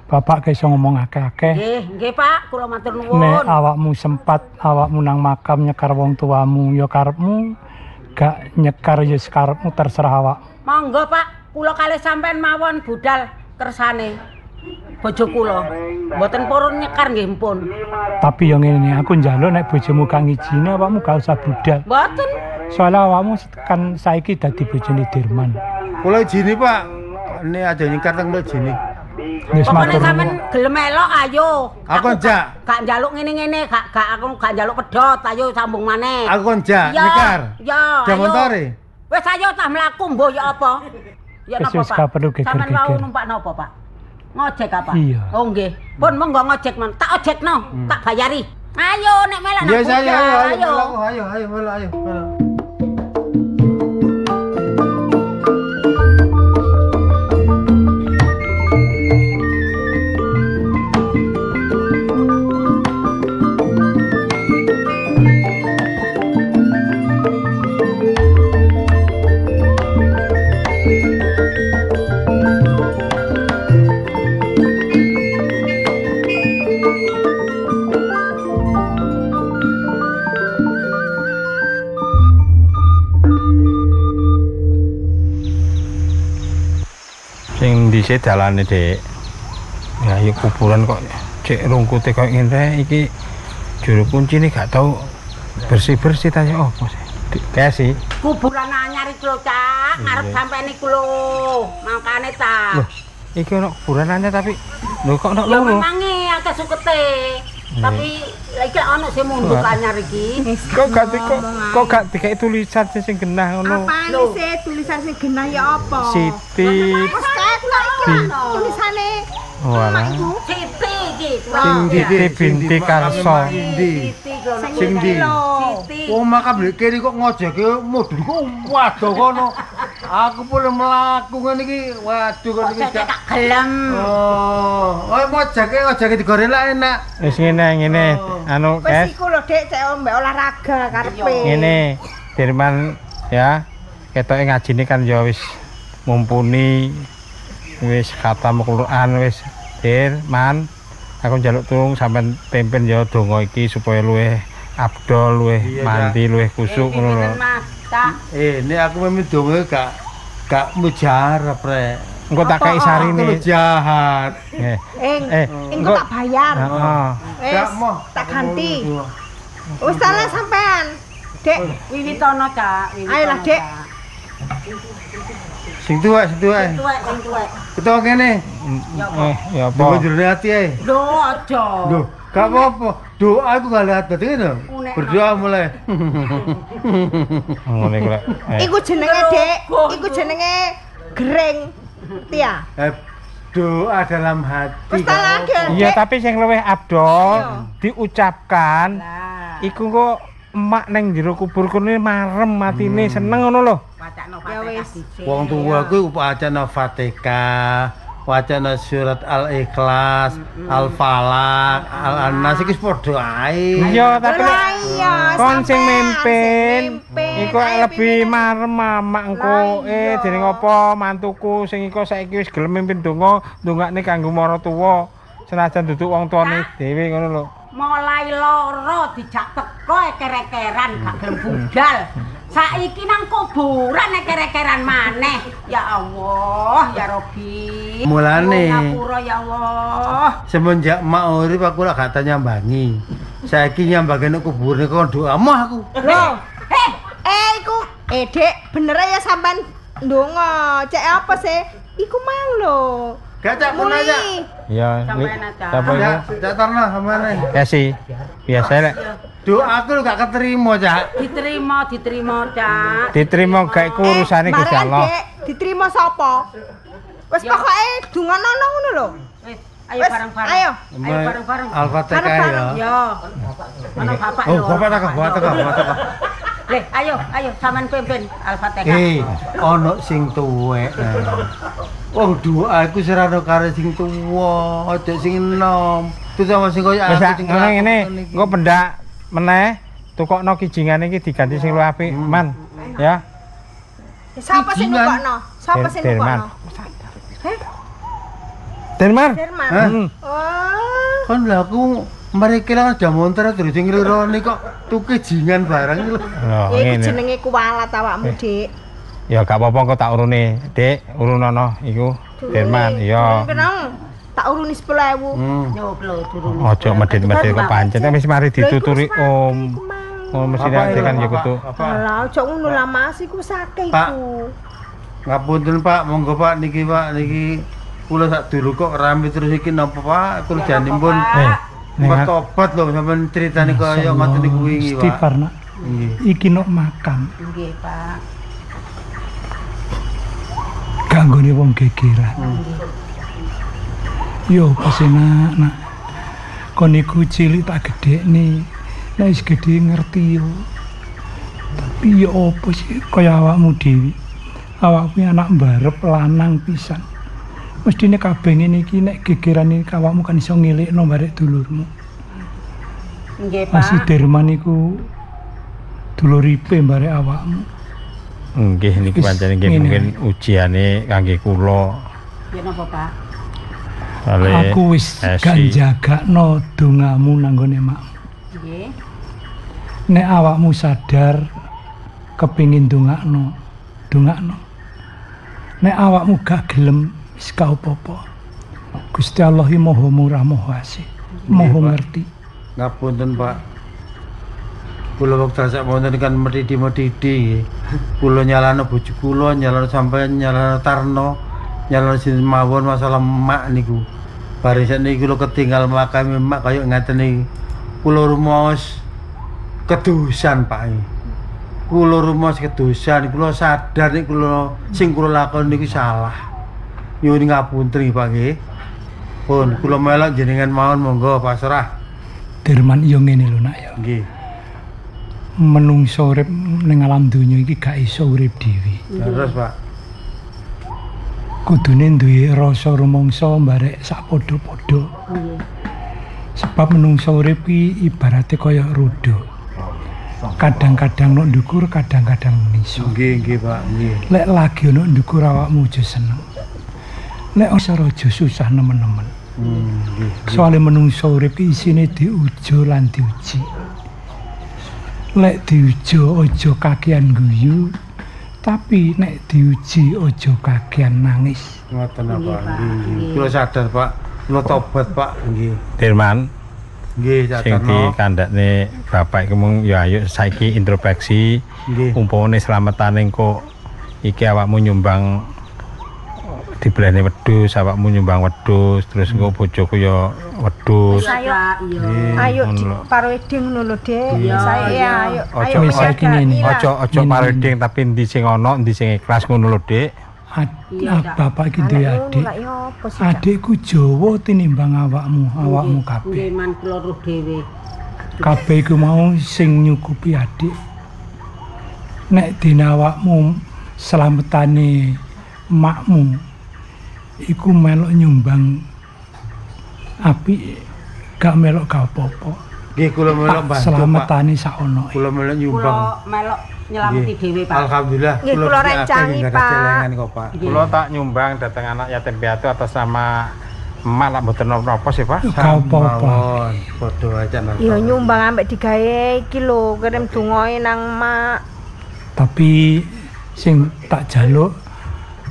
bapak iso ngomong akeh-akeh. Nggih Pak, kula matur nuwun. Nek awakmu sempat awakmu nang makam nyekar wong tuamu ya karepmu, gak nyekar ya karepmu terserah awak. Monggo Pak, kula kalih sampean mawon budal kersane. Bojo kula. Mboten purun nyekar nggih pun. Tapi yang ngene aku njaluk nek bojomu gak ngijini awakmu gak usah budal. Mboten. Soalnya awakmu kan saiki dadi bojone Dirman. Kula izini Pak. Ini aja nyekar teng izini. Wis Pokoknya matur sampean nuwun. gelem elok ayo. Aku njak. Gak njaluk ngene-ngene, aku gak njaluk pedhot, ayo sambung maneh. Aku njak Iya, nyekar. Iya. Jam ayo. montore. Wis ayo tah mlaku mbok ya apa? Ya napa Wis, Pak? gak perlu geger-geger. Sampeyan wau numpak napa Pak? Ngojek apa? Iya. Oh nggih. Pun monggo ngojek men. Tak ojekno, tak bayari. Ayo nek melok nang Yes, ayo, ayo. ayo. Sing dhisik dalane, Dik. Ya yuk kuburan kok cek rungkute kok ngene iki juru kuncine gak tau bersih-bersih ta ya opo sih? Kasih. Kuburan anyar iki lho, Cak. Ngarep sampean iku lho. Mangkane ta. Loh, iki ono kuburan anyar tapi lho kok ono Ya loro. memange akeh sukete. Tapi iki ono sing munduk anyar iki. Kok gak dikek tulisan sing genah ngono. Apane sih tulisan sing genah ya apa? Siti. Wes kae kula iki tulisane. Walah. Siti iki. Sing Siti binti Karso. Sing ndi? Oh, makam kene kok ngojeke mudhun kok waduh kono. Aku pun mlaku ngene iki. Waduh kok iki gak gelem. Oh, ngojeke digoreng lah enak. Wis ngene anu Wes iku lho Dik, cek mbek olahraga karepe. Ngene, Dirman ya, ketoke ngajine kan ya wis mumpuni, wis khatam Quran wis. Dirman, aku njaluk tulung sampean pimpin ya donga iki supaya luwih abdol, luwih mandi, luwih kusuk ngono lho. Ini aku memang donga gak mujarab rek. Engko tak kai sarine. Aku jahat. Engko tak bayar. Heeh. Wis tak ganti. Wis salah sampean. Dek, wiwitono Cak. Ayolah Dek. Sing tuwek. Tuwek. Ketok kene. Ya apa? Apa jero ati ae. Lho aja. Lho, gak apa-apa. Doa aku gak lihat berarti ngono. Berdoa mulai. Ngene iku lek. Iku jenenge Dek, iku jenenge gering. Tia. doa dalam hati. Wis tak lagi. Iya, tapi sing luwih abdol diucapkan iku kok emak neng jero kubur kene marem matine seneng ngono lho. Wacana Ya wis. Wong tuwa kuwi wacana Fatihah, wacana surat Al-Ikhlas, Al-Falaq, Al-Nas iki padha ae. Iya, tapi iya, kon sing sampean mimpin iku lebih marem mamak engko dening apa mantuku sing iku saiki wis gelem mimpin donga ndongakne kanggo maratuwa senajan duduk wong tuane dhewe ngono lho. Mulai loro dijak teko eker-ekeran gak gelem budal. Saiki nang kuburan eker-ekeran maneh. Ya Allah, ya Robi. Mulane. Ngapura ya Allah. Semenjak mak urip aku ora gak nyambangi. Saiki nyambangi nek kubure kon doa mah aku. Loh, iku Dek, bener ya sampean ndonga. Cek apa sih? Iku mang lho. Gak cak pun aja. Iya, Apa ya? Cak Tarno sampean. Ya sih. Biasa lek Doa aku gak keterima, Cak. Diterima, Cak. diterima gak iku urusane Gusti Allah. Dek, diterima sapa? Wis pokoke dungono ngono lho. Wis, ayo Wis, bareng-bareng. ayo. Ayo bareng-bareng. Al-Fatihah ya. Yo. Mana bapak Oh, lho. bapak tak. Leh, ayo sampean pimpin Al-Fatihah. Ono sing tuwek. Wong doa iku serana karo sing tuwa, aja sing enom. Terutama sing koyo Wis aku sing ngene engko pendak meneh tukokno kijingane iki diganti sing luwih apik, Man. Ya. Sapa sing nukokno? Sapa sing nukokno? Derman. Derman. Oh. Kan lha aku mari kelangan jamonter terus sing nglirone kok tuke jingan barang lho. Lho, Iku ngene. jenenge kuwalat awakmu, Dik. Ya gak apa-apa engko tak urune, Dik. Urunono iku. Derman, iya. Kenang. Tak uruni 10.000. Yo lho durung. Ojo medhit-medhit kok pancen wis mari dituturi Om. Oh, mesti nek kan ya kudu. Alah, ojo ngono lah Mas, iku sakit Pak. iku. Ngapunten Pak, monggo Pak niki kula sak dulu kok rame terus iki napa Pak? Kula janipun tobat lho sampean critane kaya ngoten niku wingi Pak. Istighfar nak. Iki nok makam. Nggih, Pak. Ganggone wong gegeran. Yo pas nak. Kon iku cilik tak gedhekne. Nek wis gedhe ngerti yo. Tapi yo opo sih kaya awakmu dhewe. Awakmu anak mbarep lanang pisan. Mestine kabeh ngene iki nek gegeran iki awakmu kan iso ngelikno barek dulurmu. Nggih, Masih Pak. Derman iku duluripe barek awakmu. Nggih niki pancen nggih mungkin ujiane kangge kula. Ya napa, Pak? Aku wis gak jagakno dongamu nanggone makmu. Nggih. Nek awakmu sadar kepingin dongakno. Nek awakmu gak gelem wis gak apa-apa. Gusti Allah iki Maha Murah Maha Asih. Maha ngerti. Ngapunten Pak. Kula wektu sak wonten kan medhidi. Kula nyalano bojo kula, nyalano sampeyan, nyalano Tarno, nyalano sinten mawon masalah emak niku. Barisan niki kula ketinggal makame emak kaya ngaten iki. Kula rumaos kedosan Pak. Kula rumaos kedosan, kula sadar nek kula sing kula lakoni niku salah. Nyuwun ngapunten Pak nggih. Pun kula melok jenengan mawon monggo pasrah. Derman yo ngene lho nak ya. Nggih. Menungso urip ning alam donya iki gak iso urip dhewe. Terus Pak. Kudune duwe rasa rumangsa mbarek sak padha-padha. Sebab menungso urip iki ibarate kaya roda. Kadang-kadang nok ndukur, kadang-kadang ngisor. Nggih Pak, nggih. Lek lagi ono ndukur awakmu aja seneng. Lek ora aja susah nemen-nemen. Nggih. Soale menungso urip iki isine diujo lan diuji. Lek diujo aja kakean guyu, tapi nek diuji aja kakean nangis. Ngoten apa? Nggih. Kula sadar Pak, kula tobat Pak, nggih. Derman. Nggih, Sing dikandhakne bapak iku mung ya ayo saiki introspeksi. Nggih. Umpamane slametane kok iki awakmu nyumbang dibelehne wedhus, awakmu nyumbang wedhus, terus engko bojoku ya wedhus. Ayo karo eding ngono lho, Dik. Saya ayo. Ojo Ayo saiki ngene. Ojo pareding tapi endi sing ana, endi sing ikhlas ngono lho, Dik. bapak iki duwe adik. Adikku Jawa tinimbang awakmu kabeh. Nggih man kula roh dhewe. Kabeh iku mau sing nyukupi adik. Nek dene awakmu slametane makmu iku melok nyumbang apik gak melok gak apa-apa. Nggih kula melok bantu Pak. Slametane sakono. Kula melok nyumbang. Kula melok nyelameti dhewe Pak. Alhamdulillah Nggih kula rencangi Pak. Kok Pak. Kula tak nyumbang dateng anak yatim piatu atas nama emak lak mboten napa sih Pak. Gak apa-apa. Padha aja nang. Ya nyumbang ambek digawe iki lho kirim dongae nang mak. Tapi sing tak jaluk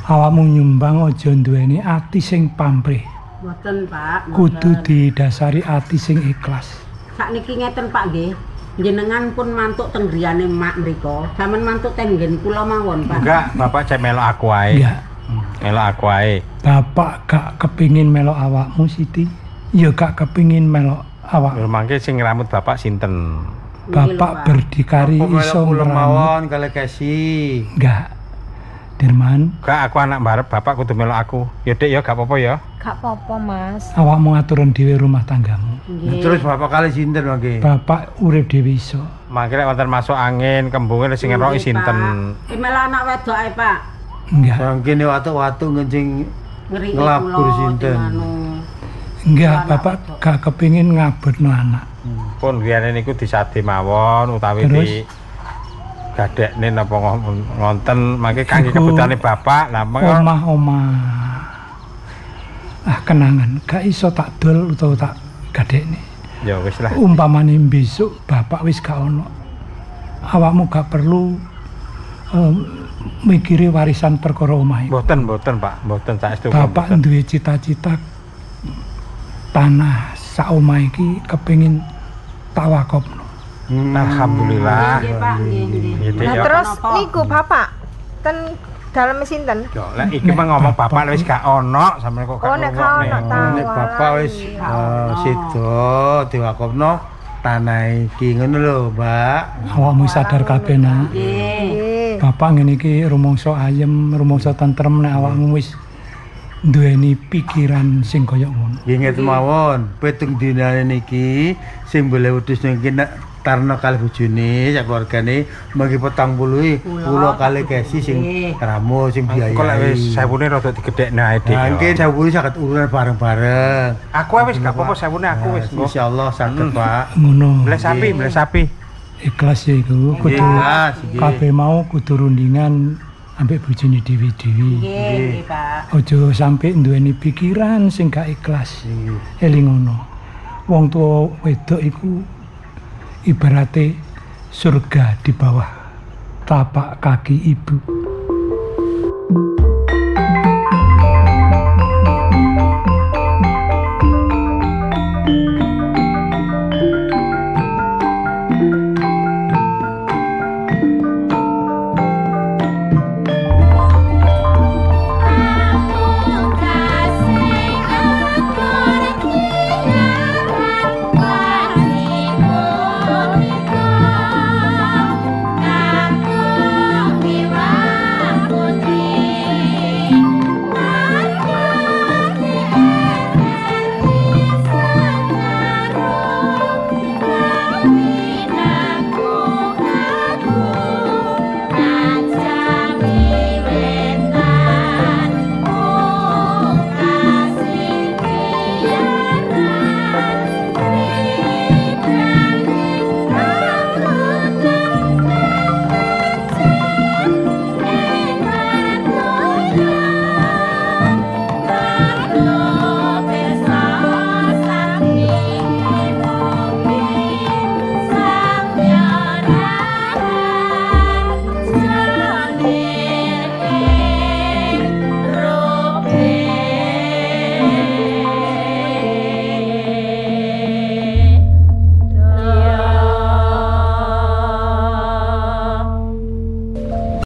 awakmu nyumbang aja duweni ati sing pamrih. Mboten Pak. Kudu didasari ati sing ikhlas. Sakniki ngeten Pak nggih. Jenengan pun mantuk teng griyane mak mriku. Sampeyan mantuk teng nggen kula mawon Pak. Enggak, Bapak cek melok aku ae. Enggak. Melok aku ae. Bapak gak kepingin melok awakmu Siti. Ya gak kepingin melok awak. Lho mangke sing ngramut Bapak sinten? Bapak berdikari iso kula ngramut. mawon kali Kesi. Enggak. Dirman, Gak aku anak mbarep Bapak kudu melok aku. Ya Dik ya gak apa-apa ya. Gak apa-apa Mas. awakmu ngaturan dhewe rumah tanggamu. Terus Bapak kali sinten mangke? Bapak urip dhewe iso. Mangke lek wonten masuk angin, kembunge sing ngeroki sinten? Ki malah anak wedok ae Pak. Enggak. Mangkene watu-watu ngencing Ngeri ngelabur sinten. Enggak, Bapak gak kepingin ngabetno anak. Pun griyane niku disade mawon utawi Terus? di gadekne napa ngonten mangke kangge Iku kebutuhane Bapak. Lah omah-omah. Ah kenangan, gak iso tak dol utawa tak gadekne. ya wis lah. Umpamane besok bapak wis gak ono. Awakmu gak perlu mikiri warisan perkara omah iki. Mboten Pak, mboten saestu. Bapak duwe cita-cita tanah sak omah iki kepengin tawakopno. Alhamdulillah. Nggih Pak, nggih. Nah terus niku Bapak ten dalem sinten? Yo lek iki mah ngomong Bapak wis gak ono, sampeyan kok gak Oh nek gak ono ta. Nek Bapak wis sida diwakofno tanah iki ngono lho, Mbak. Awakmu sadar kabeh nak. Nggih. Bapak ngene iki rumangsa ayem, rumangsa tentrem nek awakmu wis duweni pikiran sing kaya ngono. Nggih ngeten mawon, pitung dinane niki sing boleh wedhus niki Tarno kali bojone sak keluargane mangke 40 kula kali Kesi sing ramu sing biayai. Kok lek wis 1000-ne rada digedhekne ae Dik. Mangke 1000 saged urunan bareng-bareng. Aku wis gak apa-apa 1000-ne aku wis. Insyaallah saged, Pak. Ngono. Beli sapi. Ikhlas ya iku kudu kabeh mau kudu rundingan ambek bojone dhewe-dhewe. Nggih, Pak. Aja sampe duweni pikiran sing gak ikhlas. Eling ngono. Wong tuwa wedok iku ibarate surga di bawah tapak kaki ibu.